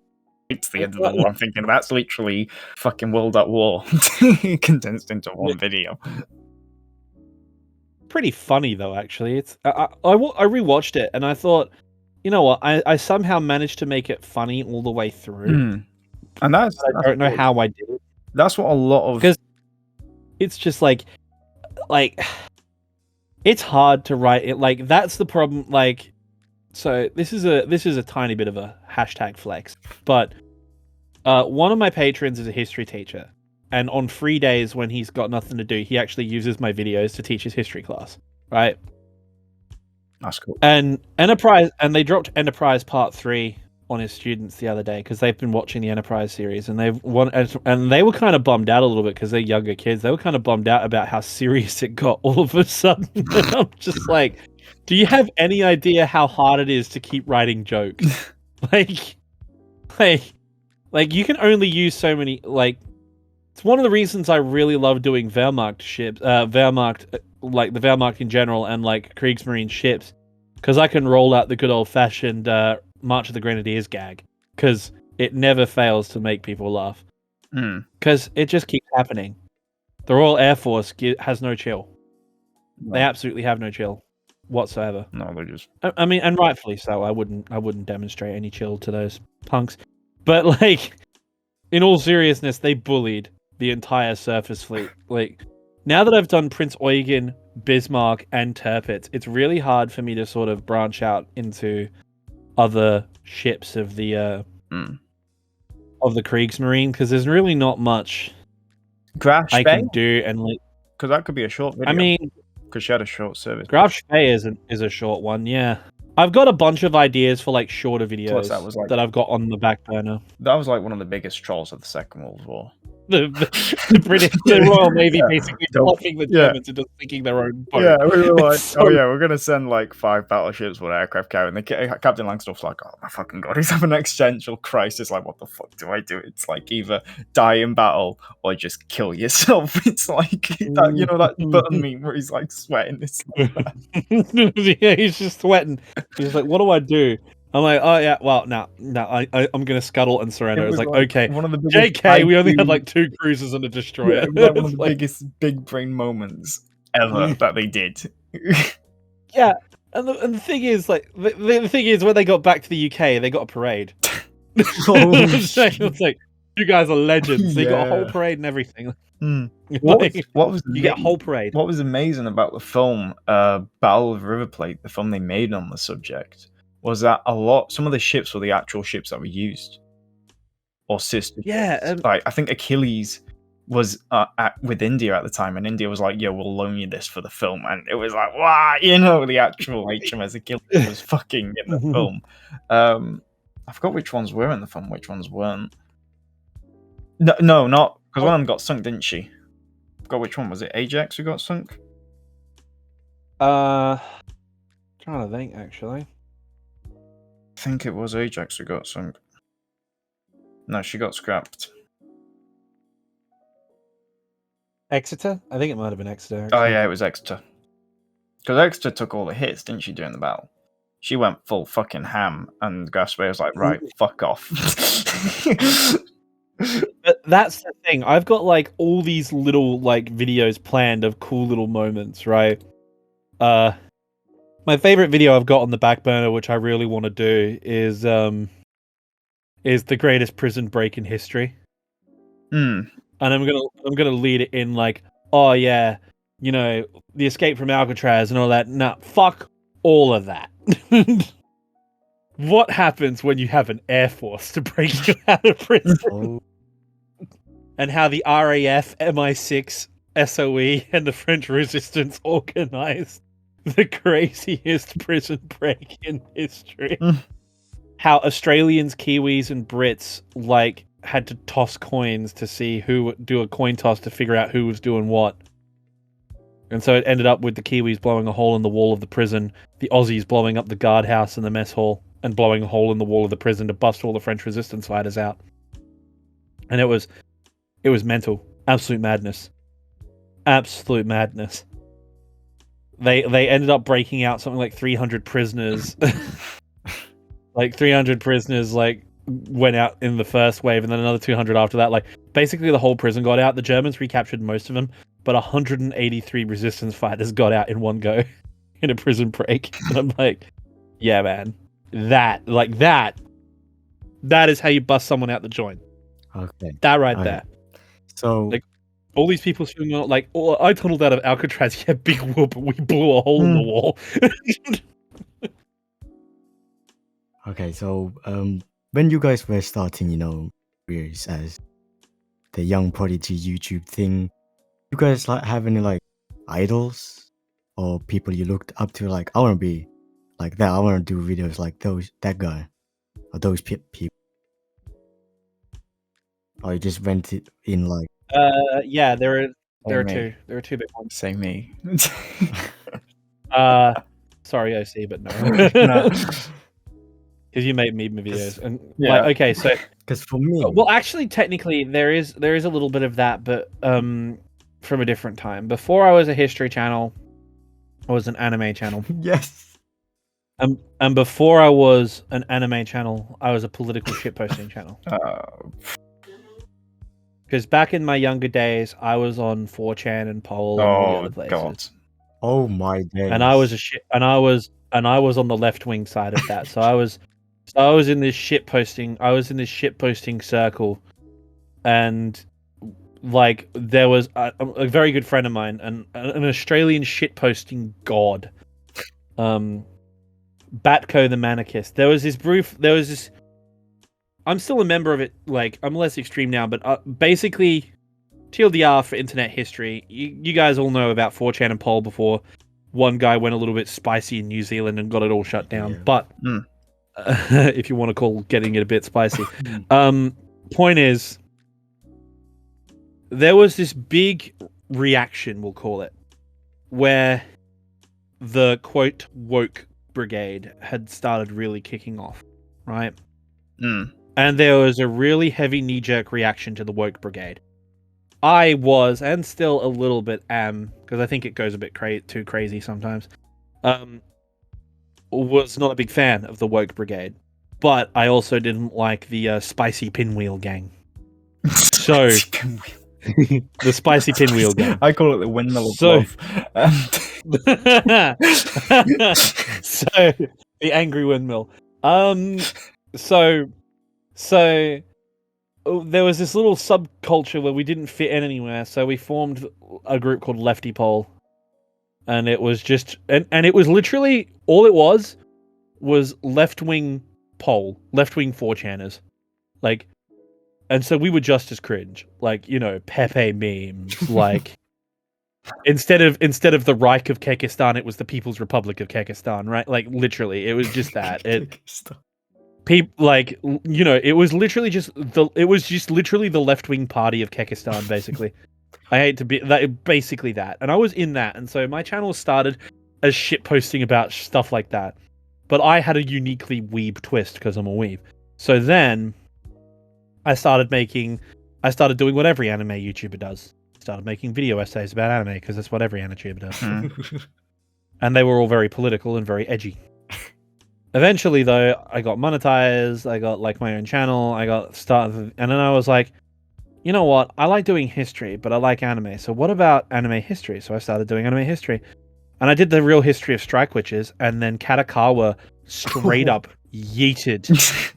to the end of the war. I'm thinking that's literally fucking World at War condensed into one video. Pretty funny though, actually. It's I rewatched it and I thought, you know what? I somehow managed to make it funny all the way through. And I don't know how I did it. That's what a lot of... Because it's just like, it's hard to write it. Like, that's the problem. Like, so this is a tiny bit of a hashtag flex. But one of my patrons is a history teacher. And on free days when he's got nothing to do, he actually uses my videos to teach his history class. Right? That's cool. And Enterprise, and they dropped Enterprise Part 3 on his students the other day because they've been watching the Enterprise series, and they were kind of bummed out a little bit because they're younger kids. They were kind of bummed out about how serious it got all of a sudden. And I'm just like, do you have any idea how hard it is to keep writing jokes? like you can only use so many. Like, it's one of the reasons I really love doing Wehrmacht ships, like the Wehrmacht in general, and like Kriegsmarine ships, because I can roll out the good old-fashioned March of the Grenadiers gag, because it never fails to make people laugh. Because it just keeps happening. The Royal Air Force has no chill. No. They absolutely have no chill whatsoever. No, they just... I mean, and rightfully so. I wouldn't demonstrate any chill to those punks. But like, in all seriousness, they bullied the entire surface fleet. Like, now that I've done Prinz Eugen, Bismarck, and Tirpitz, it's really hard for me to sort of branch out into other ships of the Kriegsmarine, because there's really not much Graf Spee I can do, and like, because that could be a short video. I mean, because she had a short service. Graf Spee is a short one, yeah. I've got a bunch of ideas for like shorter videos Plus, that was like that I've got on the back burner. That was like one of the biggest trolls of the Second World War. The British, the Royal Navy basically bluffing the Germans into sinking their own boat. Yeah, we were like, oh yeah, we're gonna send like 5 battleships with aircraft carrier. And Captain Langstuff's like, oh my fucking god, he's having an existential crisis. Like, what the fuck do I do? It's like either die in battle or just kill yourself. It's like that, you know, that button meme where he's like sweating. It's like that. Yeah, he's just sweating. He's like, what do I do? I'm like, oh yeah, well, no, I'm gonna scuttle and surrender. It's like, okay, one of the JK, we only had like 2 cruisers and a destroyer. Yeah, it was like one of the biggest big brain moments ever that they did. Yeah, and the thing is, like, the thing is, when they got back to the UK, they got a parade. It's like, you guys are legends. They got a whole parade and everything. What was you get a whole parade? What was amazing about the film, Battle of River Plate, the film they made on the subject, was that some of the ships were the actual ships that were used, or sister ships. Yeah, like I think Achilles was with India at the time, and India was like, "Yo, we'll loan you this for the film," and it was like, "Wow!" You know, the actual HMS Achilles was fucking in the film. I forgot which ones were in the film, which ones weren't. No, not because one of them got sunk, didn't she? I forgot which one was it. Ajax who got sunk? Trying to think actually. I think it was Ajax who got sunk. No, she got scrapped. Exeter? I think it might have been Exeter. Actually. Oh yeah, it was Exeter. Because Exeter took all the hits, didn't she, during the battle? She went full fucking ham, and Graf Spee was like, right, fuck off. But that's the thing. I've got like all these little like videos planned of cool little moments, right? My favorite video I've got on the back burner, which I really want to do, is the greatest prison break in history. And I'm gonna lead it in like, oh yeah, you know, the escape from Alcatraz and all that. Nah, fuck all of that. What happens when you have an air force to break you out of prison? And how the RAF, MI6, SOE, and the French resistance organized the craziest prison break in history. How Australians, Kiwis, and Brits like had to toss coins to see who would do a coin toss to figure out who was doing what. And so it ended up with the Kiwis blowing a hole in the wall of the prison, the Aussies blowing up the guardhouse and the mess hall, and blowing a hole in the wall of the prison to bust all the French resistance fighters out. And it was mental. Absolute madness. Absolute madness. They ended up breaking out something like 300 prisoners. Like 300 prisoners like went out in the first wave, and then another 200 after that. Like basically the whole prison got out. The Germans recaptured most of them, but 183 resistance fighters got out in one go in a prison break. And I'm like, yeah, man, that is how you bust someone out the joint. Okay, that right there. So like all these people swimming like, oh, I tunneled out of Alcatraz. Yeah, big whoop. We blew a hole in the wall. Okay, so when you guys were starting, you know, careers as the young prodigy YouTube thing, you guys like have any like idols or people you looked up to? Like, I want to be like that. I want to do videos like that guy or those people. Or you just went it in like. Yeah, there are two. There are two big ones. Say me. Sorry, OC, but no. No. Because you make meme videos, and like, okay, so because for me, well, actually, technically, there is a little bit of that, but from a different time. Before I was a history channel, I was an anime channel. Yes. And before I was an anime channel, I was a political shitposting channel. Because back in my younger days, I was on 4chan and Poll and all the other places. God. Oh my days. And I was I was on the left wing side of that. So I was in this shitposting. I was in this shitposting circle, and like there was a very good friend of mine, an Australian shitposting god, Batco the Manarchist. There was this. I'm still a member of it. Like, I'm less extreme now, but basically, TLDR for internet history. You guys all know about 4chan and Poll before. one guy went a little bit spicy in New Zealand and got it all shut down. But if you want to call getting it a bit spicy, point is, there was this big reaction, we'll call it, where the quote woke brigade had started really kicking off, right? And there was a really heavy knee-jerk reaction to the woke brigade. I was, and still a little bit am, because I think it goes a bit too crazy sometimes, was not a big fan of the woke brigade. But I also didn't like the spicy pinwheel gang. So, the spicy pinwheel gang. I call it the windmill of love. So, the angry windmill. So there was this little subculture where we didn't fit in anywhere, so we formed a group called Lefty Pole, and it was just and it was literally all it was left-wing pole, left-wing 4chaners, like, and so we were just as cringe, like, you know, Pepe memes, like instead of the Reich of Kekistan, it was the People's Republic of Kekistan, right? Like, literally, it was just that. People, like, you know, it was literally just literally the left-wing party of Kekistan, basically. I hate to be that, basically that, and I was in that, and so my channel started as shit posting about stuff like that, but I had a uniquely weeb twist because I'm a weeb. So then I started doing what every anime YouTuber does. Started making video essays about anime because that's what every anime YouTuber does. And they were all very political and very edgy. Eventually, though, I got monetized, I got, like, my own channel, I got started, and then I was like, you know what, I like doing history, but I like anime, so what about anime history? So I started doing anime history. And I did the real history of Strike Witches, and then Katakawa straight up yeeted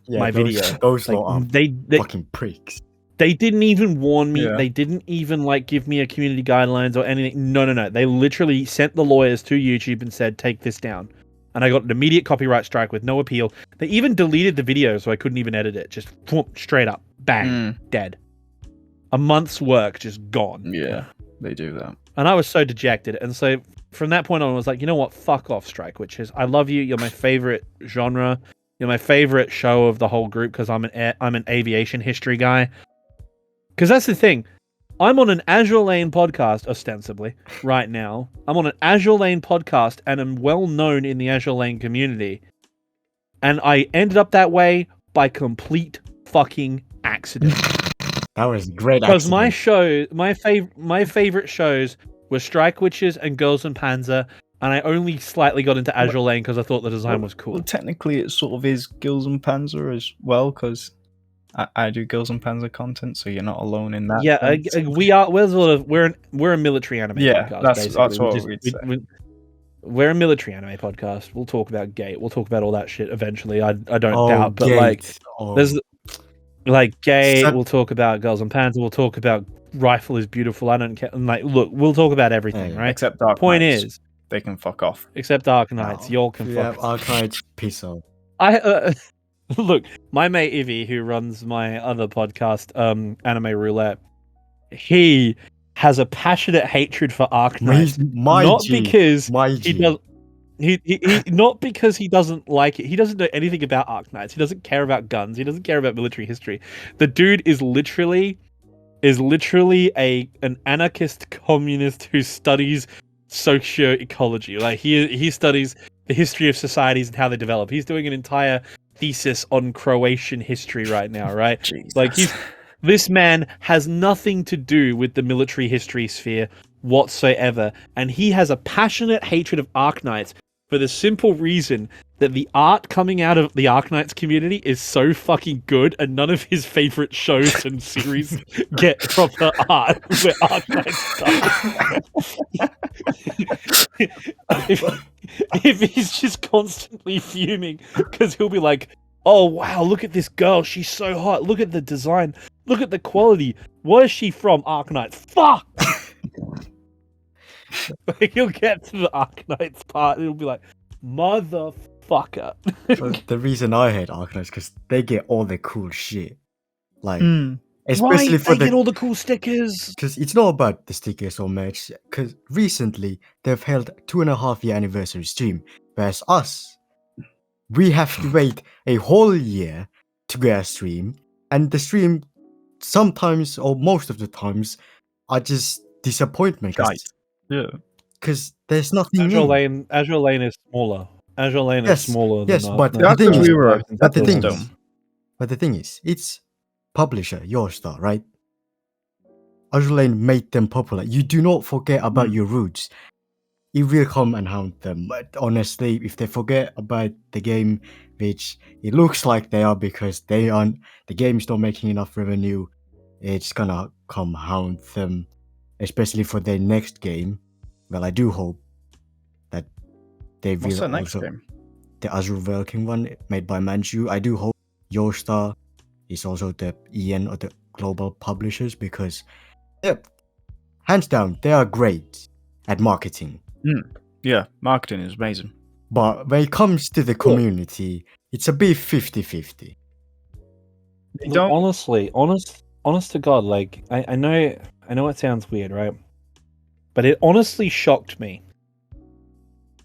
my video. Those like, they fucking pricks. They didn't even warn me. Yeah. They didn't even, like, give me a community guidelines or anything. No. They literally sent the lawyers to YouTube and said, take this down. And I got an immediate copyright strike with no appeal. They even deleted the video so I couldn't even edit it. Just straight up. Bang. Dead. A month's work just gone. Yeah, they do that. And I was so dejected. And so from that point on, I was like, you know what? Fuck off, Strike Witches. I love you. You're my favorite genre. You're my favorite show of the whole group because I'm an aviation history guy. Because that's the thing. I'm on an Azur Lane podcast, ostensibly, right now. I'm on an Azur Lane podcast, and I'm well known in the Azur Lane community. And I ended up that way by complete fucking accident. That was great. Because my favorite shows were Strike Witches and Girls and Panzer, and I only slightly got into Azur Lane because I thought the design was cool. Well, technically, it sort of is Girls and Panzer as well, because I do Girls and Panzer content, so you're not alone in that. Yeah, we're a military anime podcast. That's what we'd say. We're a military anime podcast. We'll talk about Gate. We'll talk about all that shit eventually. I don't doubt, but Gate. There's like Gate. We'll talk about Girls and Panzer. We'll talk about Rifle is Beautiful. I don't care. Like, look, we'll talk about everything, right? Except Dark Point Knights. Is they can fuck off. Except Arknights. Y'all can fuck off. Arknights, peace out. Look, my mate Ivy, who runs my other podcast, Anime Roulette, he has a passionate hatred for Arknights. Not because he doesn't like it. He doesn't know anything about Arknights. He doesn't care about guns. He doesn't care about military history. The dude is literally an anarchist communist who studies socio-ecology. Like, he studies the history of societies and how they develop. He's doing an entire thesis on Croatian history right now, right? Jesus. Like, this man has nothing to do with the military history sphere whatsoever, and he has a passionate hatred of Arknights for the simple reason that the art coming out of the Arknights community is so fucking good, and none of his favorite shows and series get proper art where Arknights stuff. If he's just constantly fuming, because he'll be like, oh wow, look at this girl, she's so hot, look at the design, look at the quality, where is she from? Arknights. Fuck! Like, he'll get to the Arknights part and he'll be like, motherfucker. The reason I hate Arknights because they get all the cool shit. Like, especially for they get all the cool stickers. Because it's not about the stickers so much. Because recently they've held 2.5 year anniversary stream, whereas us, we have to wait a whole year to get a stream, and the stream sometimes or most of the times are just disappointment. Yeah. Because there's nothing Azur new. Lane is smaller. Azur Lane is smaller than but That's the thing because is, we were but the thing is, it's publisher Yostar, right? Azur Lane made them popular. You do not forget about your roots. It will come and haunt them. But honestly, if they forget about the game, which it looks like they are because they aren't, the game's not making enough revenue, it's gonna come haunt them, especially for their next game. Well, I do hope that they What's will the next also game? the Azur Lane one made by Manchu. I do hope Yostar is also the EN or the global publishers because, hands down, they are great at marketing. Yeah, marketing is amazing. But when it comes to the community, it's a bit 50-50. Honestly, honest to God, like I know it sounds weird, right? But it honestly shocked me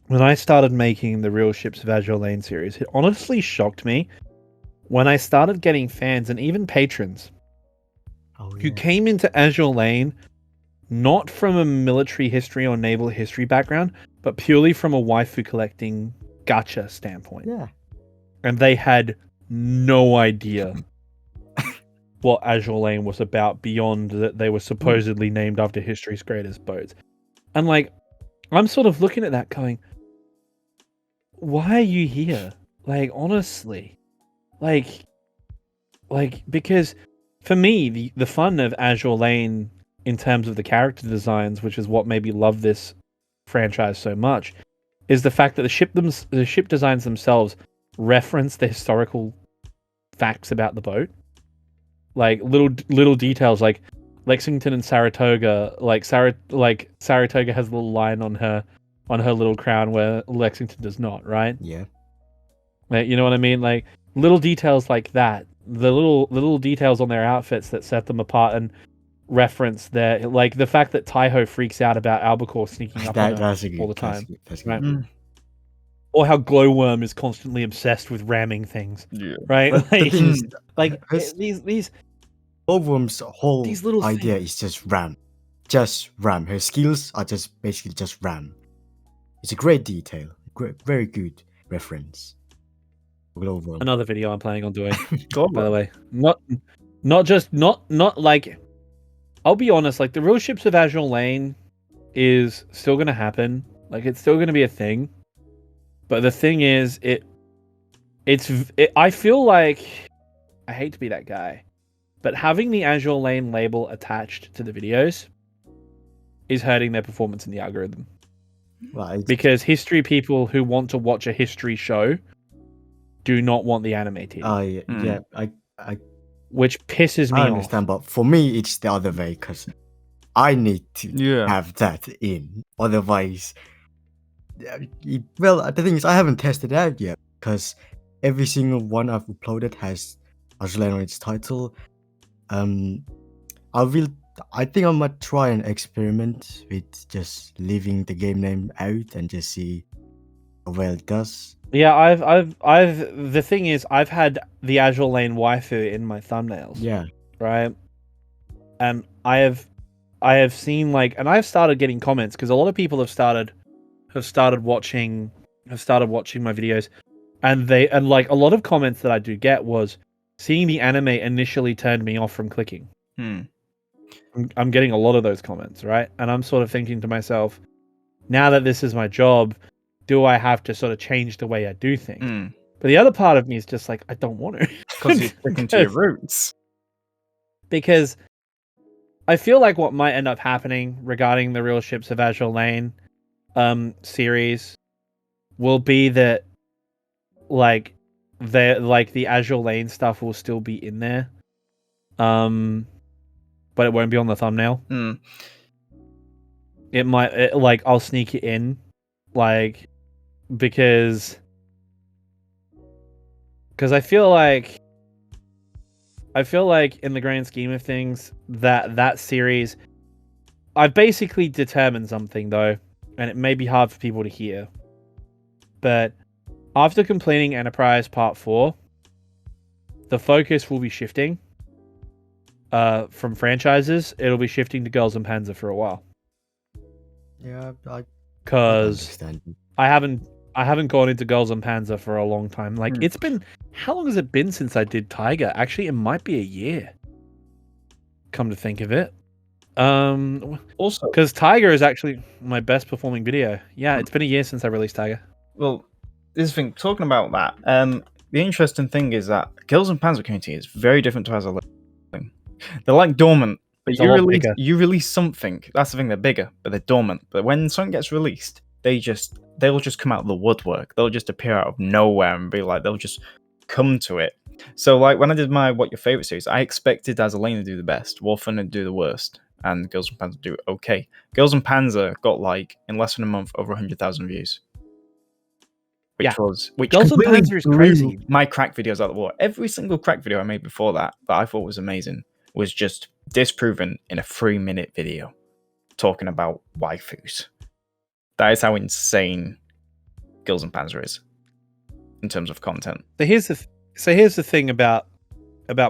when I started making the Real Ships of Azur Lane series. It honestly shocked me when I started getting fans and even patrons who came into Azur Lane not from a military history or naval history background, but purely from a waifu collecting gacha standpoint. Yeah. And they had no idea what Azur Lane was about beyond that they were supposedly named after history's greatest boats. And like, I'm sort of looking at that going, why are you here? Like, honestly. Like, because for me, the fun of Azur Lane in terms of the character designs, which is what made me love this franchise so much, is the fact that the ship designs themselves reference the historical facts about the boat, like little details, like Lexington and Saratoga. Like Saratoga has a little line on her little crown where Lexington does not, right? Yeah. Like, you know what I mean? Like little details like that. The little details on their outfits that set them apart and reference their, like the fact that Taiho freaks out about Albacore sneaking up on her all the time, right? Or how Glowworm is constantly obsessed with ramming things, right? But the thing is, like these Glowworm's whole these little idea things. is just ram. Her skills are basically just ram. It's a great detail, very good reference. Glowworm. Another video I'm planning on doing, by the way. Not like, I'll be honest, like the Real Ships of Azur Lane is still gonna happen. Like it's still gonna be a thing. But the thing is, I feel like, I hate to be that guy, but having the Azur Lane label attached to the videos is hurting their performance in the algorithm. Right. Because history people who want to watch a history show do not want the anime TV. Yeah, which pisses me off. I understand, but for me, it's the other way because I need to have that in. Otherwise, well, the thing is, I haven't tested it out yet because every single one I've uploaded has Azur Lane on its title. I think I might try and experiment with just leaving the game name out and just see how well it does. Yeah, I've the thing is, I've had the Azur Lane waifu in my thumbnails. Yeah. Right. And I have seen like, and I've started getting comments because a lot of people have started watching my videos, and like a lot of comments that I do get was seeing the anime initially turned me off from clicking. I'm getting a lot of those comments, right? And I'm sort of thinking to myself, now that this is my job, do I have to sort of change the way I do things? But the other part of me is just like, I don't want to. Because you're sticking to your roots. Because I feel like what might end up happening regarding the Real Ships of Azur Lane series will be that like the Azur Lane stuff will still be in there. But it won't be on the thumbnail. It might, like, I'll sneak it in, like, because I feel like I feel like in the grand scheme of things, that series, I've basically determined something though, and it may be hard for people to hear, but after completing Enterprise Part 4, the focus will be shifting from franchises. It'll be shifting to Girls and Panzer for a while. Yeah, because I haven't gone into Girls and Panzer for a long time. Like it's been, how long has it been since I did Tiger? Actually, it might be a year. Come to think of it, also because Tiger is actually my best performing video. Yeah, it's been a year since I released Tiger. Well, this is the thing, talking about that. The interesting thing is that Girls and Panzer community is very different to Azur Lane. They're like dormant. But you release something. That's the thing. They're bigger, but they're dormant. But when something gets released, they'll just come out of the woodwork. They'll just appear out of nowhere and be like, they'll just come to it. So like when I did my What Your Favorite series, I expected Azur Lane to do the best, War Thunder to do the worst, and Girls and Panzer to do okay. Girls and Panzer got like in less than a month over 100,000 views. Which Girls and Panzer is crazy. My crack videos out of the water. Every single crack video I made before that I thought was amazing was just disproven in a 3-minute video talking about waifus. That is how insane Girls and Panzer is in terms of content. So here's the thing about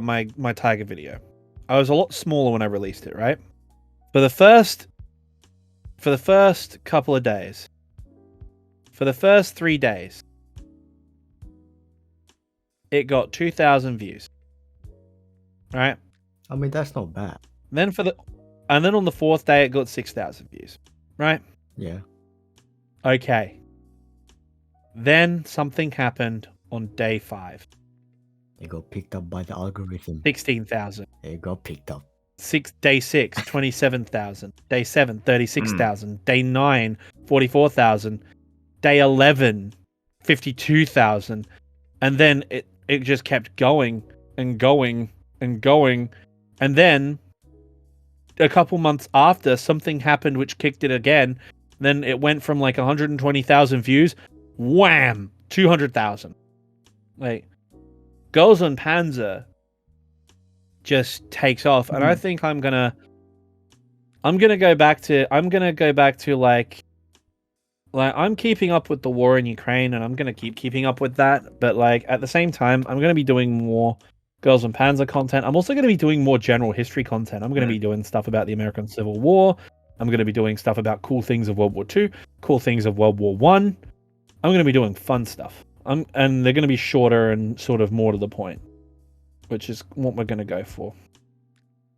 my Tiger video. I was a lot smaller when I released it, right? For the first couple of days, for the first 3 days, it got 2,000 views. Right? I mean, that's not bad. And then on the 4th day, it got 6,000 views. Right? Yeah. Okay. Then something happened on day 5. It got picked up by the algorithm. 16,000. It got picked up. Day 6, 27,000. Day 7, 36,000. Day 9, 44,000. Day 11, 52,000. And then it just kept going and going and going. And then a couple months after, something happened which kicked it again. Then it went from like 120,000 views. Wham! 200,000. Like, Girls and Panzer just takes off. And I think I'm gonna go back to like I'm keeping up with the war in Ukraine, and I'm gonna keep keeping up with that. But like at the same time, I'm gonna be doing more Girls and Panzer content. I'm also gonna be doing more general history content. I'm gonna be doing stuff about the American Civil War. I'm gonna be doing stuff about cool things of World War II, cool things of World War One. I'm gonna be doing fun stuff. And they're gonna be shorter and sort of more to the point, which is what we're gonna go for.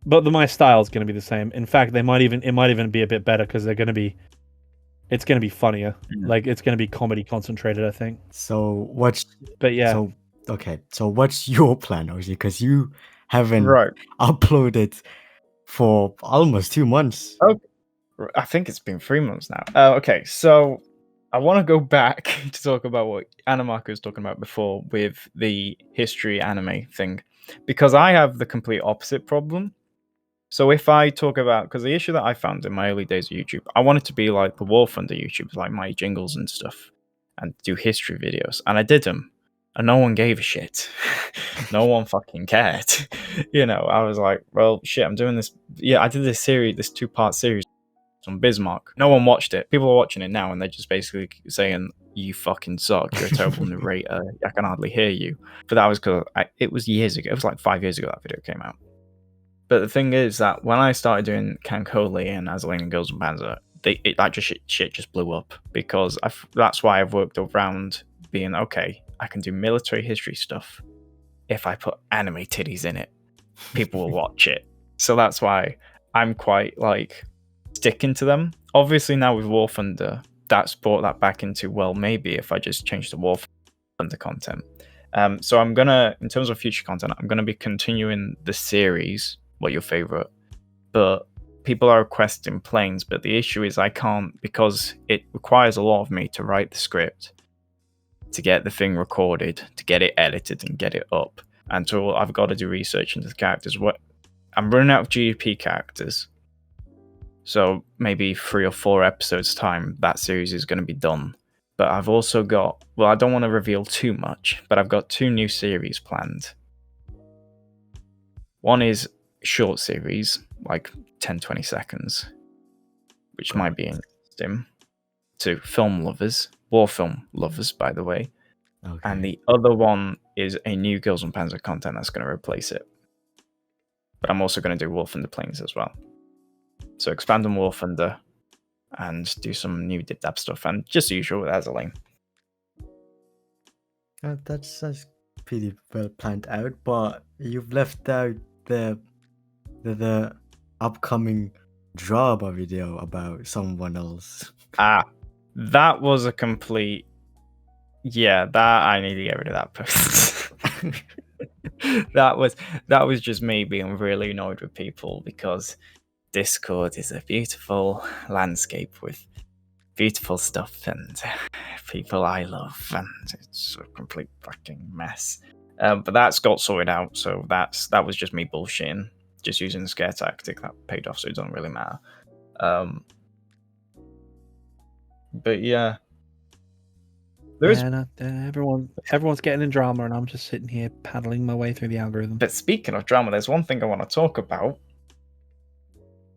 But my style is gonna be the same. In fact, it might even be a bit better because it's gonna be funnier. Like it's gonna be comedy concentrated, I think. So So what's your plan, Ozzy? Because you haven't uploaded for almost 2 months. Oh, I think it's been 3 months now. Okay, so I want to go back to talk about what Animarchy was talking about before with the history anime thing, because I have the complete opposite problem. So if I talk about, because the issue that I found in my early days of YouTube, I wanted to be like the War Thunder YouTubers, like my jingles and stuff, and do history videos, and I did them, and no one gave a shit. No one fucking cared. You know, I was like, well, shit, I'm doing this. Yeah, I did this 2-part series on Bismarck. No one watched it. People are watching it now, and they're just basically saying, you fucking suck. You're a terrible narrator. I can hardly hear you. But that was because it was years ago. It was like 5 years ago that video came out. But the thing is that when I started doing Kankoli and Azur Lane and Girls and Panzer, shit just blew up, because that's why I've worked around being, okay, I can do military history stuff. If I put anime titties in it, people will watch it. So that's why I'm quite like sticking to them. Obviously now with War Thunder, that's brought that back into, well, maybe if I just change the War Thunder content. So I'm gonna, in terms of future content, I'm gonna be continuing the series, What Your Favorite, but people are requesting planes, but the issue is I can't, because it requires a lot of me to write the script, to get the thing recorded, to get it edited and get it up, and so I've got to do research into the characters. I'm running out of GP characters, so maybe 3 or 4 episodes time that series is going to be done. But I've also got, well, I don't want to reveal too much, but I've got 2 new series planned. One is short series, like 10, 20 seconds, which might be interesting to film lovers, war film lovers, by the way. Okay. And the other one is a new Girls and Panzer content that's going to replace it. But I'm also going to do War Thunder Planes as well. So expand on War Thunder and do some new dip-dab stuff, and just the usual with Azur Lane. That's pretty well planned out, but you've left out the upcoming drama video about someone else. That was a complete... Yeah, that I need to get rid of that post. that was just me being really annoyed with people, because Discord is a beautiful landscape with beautiful stuff and people I love, and it's a complete fucking mess. But that's got sorted out, so that was just me bullshitting, just using the scare tactic. That paid off, so it doesn't really matter. But yeah. Everyone's getting in drama, and I'm just sitting here paddling my way through the algorithm. But speaking of drama, there's one thing I want to talk about.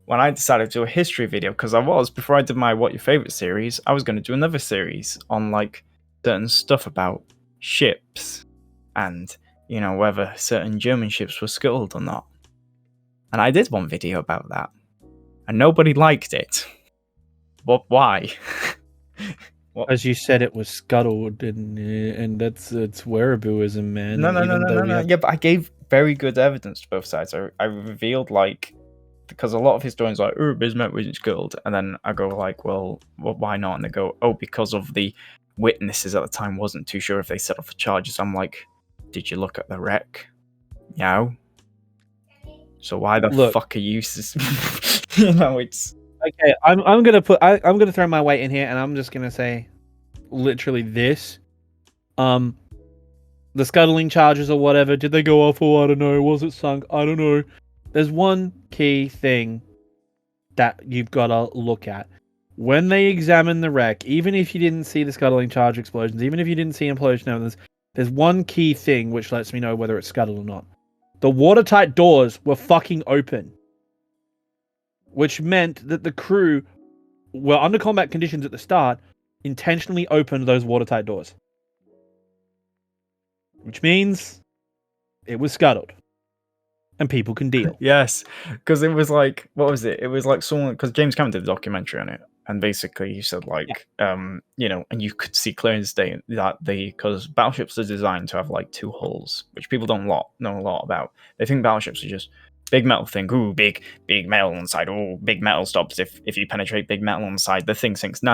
When I decided to do a history video, because before I did my What Your Favorite series, I was going to do another series on like certain stuff about ships and, you know, whether certain German ships were scuttled or not. And I did one video about that, and nobody liked it. But why? As you said, it was scuttled, and it's Werebuism, man. No. Yeah, but I gave very good evidence to both sides. I revealed, like, because a lot of historians are like, oh, Bismarck wasn't scuttled, and then I go like, well, why not? And they go, oh, because of the witnesses at the time wasn't too sure if they set off the charges. I'm like, did you look at the wreck? No. So why the fuck are you? You know, it's. Okay, I'm gonna throw my weight in here, and I'm just gonna say, literally this, the scuttling charges or whatever. Did they go off? Oh, I don't know. Was it sunk? I don't know. There's one key thing that you've got to look at when they examine the wreck. Even if you didn't see the scuttling charge explosions, even if you didn't see implosion evidence, there's one key thing which lets me know whether it's scuttled or not. The watertight doors were fucking open, which meant that the crew were under combat conditions at the start, intentionally opened those watertight doors. Which means it was scuttled. And people can deal. Yes, because it was like, what was it? It was like someone, because James Cameron did a documentary on it, and basically he said like, you know, and you could see clear as day that because battleships are designed to have like two hulls, which people don't know a lot about. They think battleships are just big metal thing. Ooh, big metal on the side. Oh, big metal stops if you penetrate big metal on the side. The thing sinks. No.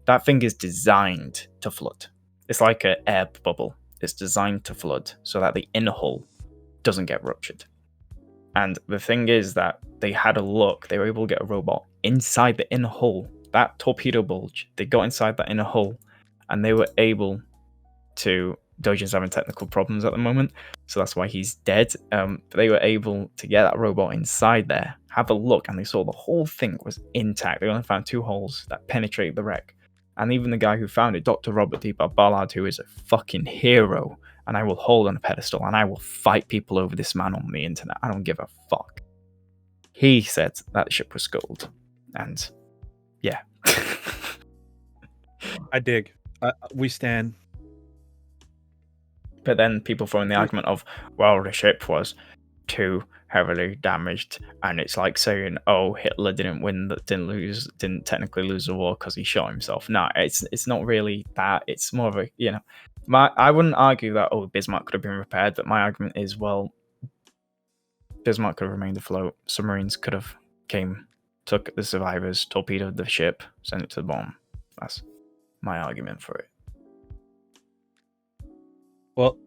That thing is designed to flood. It's like an air bubble. It's designed to flood so that the inner hull doesn't get ruptured. And the thing is that they had a look. They were able to get a robot inside the inner hull. That torpedo bulge, they got inside that inner hull, and they were able to... Doujin's having technical problems at the moment, so that's why he's dead. But they were able to get that robot inside there, have a look, and they saw the whole thing was intact. They only found two holes that penetrated the wreck. And even the guy who found it, Dr. Robert D. Ballard, who is a fucking hero, and I will hold on a pedestal, and I will fight people over this man on the internet. I don't give a fuck. He said that ship was scuttled. And, yeah. I dig. We stand. But then people throwing the argument of, well, the ship was too heavily damaged, and it's like saying, oh, Hitler didn't technically lose the war because he shot himself. No, it's not really that. It's more of a, you know, I wouldn't argue that, oh, Bismarck could have been repaired, but my argument is, well, Bismarck could have remained afloat. Submarines could have took the survivors, torpedoed the ship, sent it to the bottom. That's my argument for it. Well,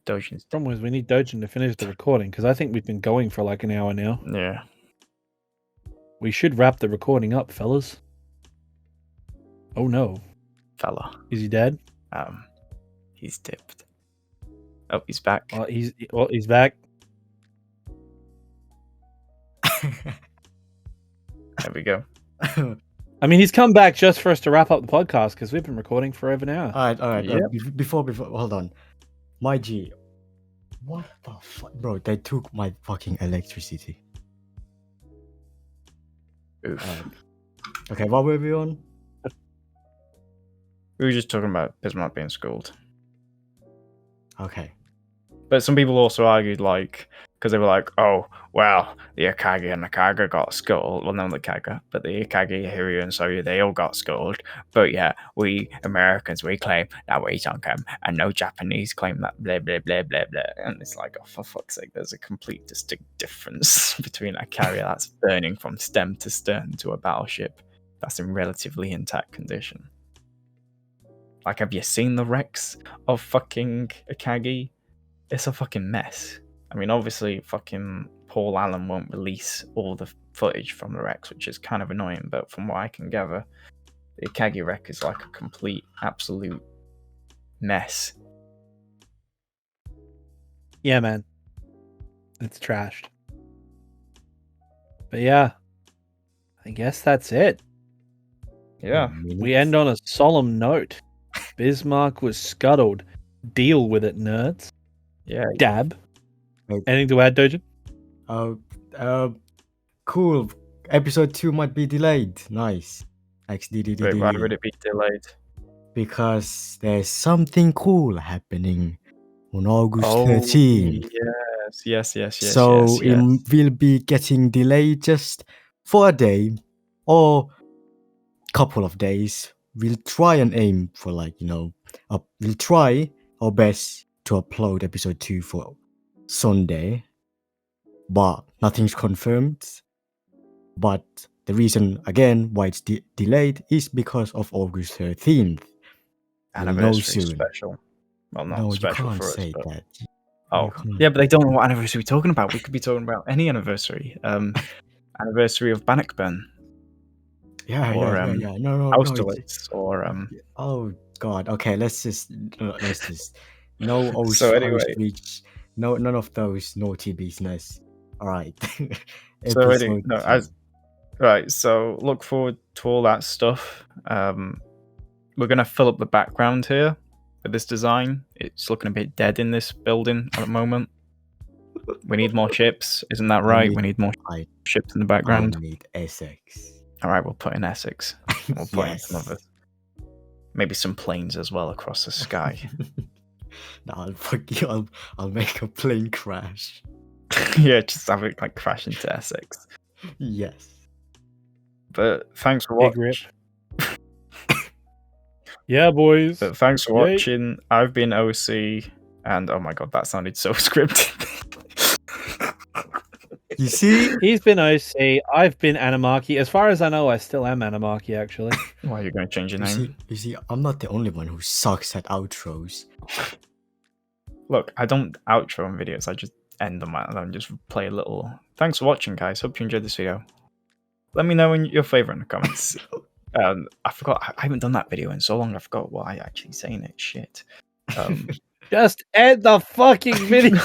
Doujin's problem is we need Doujin to finish the recording, because I think we've been going for like an hour now. Yeah. We should wrap the recording up, fellas. Oh no. Fella. Is he dead? He's dipped. Oh, he's back. He's back. There we go. I mean, he's come back just for us to wrap up the podcast, because we've been recording for over an hour. All right. Yeah. Before, hold on. My G, What the fuck, bro? They took my fucking electricity. Oof. Okay, what were we on? We were just talking about Bismarck being schooled. Okay. But some people also argued, like, because they were like, oh, well, the Akagi and the Kaga got skulled. Well, not the Kaga, but the Akagi, Hiryu, and Soryu, they all got skulled. But yeah, we Americans, we claim that we sunk them, and no Japanese claim that blah, blah, blah, blah, blah. And it's like, oh, for fuck's sake, there's a complete distinct difference between a carrier that's burning from stem to stern to a battleship that's in relatively intact condition. Like, have you seen the wrecks of fucking Akagi? It's a fucking mess. I mean, obviously, fucking Paul Allen won't release all the footage from the wrecks, which is kind of annoying, but from what I can gather, the Akagi wreck is like a complete, absolute mess. Yeah, man. It's trashed. But yeah, I guess that's it. Yeah. We end on a solemn note. Bismarck was scuttled. Deal with it, nerds. Yeah. Dab. Anything to add, Doujin? Cool. Episode 2 might be delayed. Nice. Wait, why would it be delayed? Because there's something cool happening on August 13th. Yes. So it will be getting delayed just for a day or couple of days. We'll try and aim for we'll try our best to upload episode 2 for Sunday, but nothing's confirmed. But the reason again why it's delayed is because of August 13th. Anniversary special. Well, not special you can't for us. Say but... that. Oh, yeah, but they don't know what anniversary we're talking about. We could be talking about any anniversary. Anniversary of Bannockburn. Yeah. No. Austerlitz, or Oh God. Okay, let's just no. So anyway, no, none of those naughty business. All right. So anyway, right. So look forward to all that stuff. We're gonna fill up the background here with this design. It's looking a bit dead in this building at the moment. We need more ships, isn't that right? We need more ships in the background. I need Essex. All right, we'll put in Essex. We'll put in Yes. some others. Maybe some planes as well across the sky. No, I'll make a plane crash. Yeah, just have it like crash into Essex. Yes. But thanks for watching. Yeah, boys. But thanks for watching. I've been OC, and oh my god, that sounded so scripted. You see? He's been OC. I've been Animarchy. As far as I know, I still am Animarchy, actually. Why are you going to change your name? You see, I'm not the only one who sucks at outros. Look, I don't outro on videos. I just end them and just play a little. Thanks for watching, guys. Hope you enjoyed this video. Let me know your favorite in the comments. I forgot. I haven't done that video in so long. I forgot what I actually say in it. Shit. Just end the fucking video.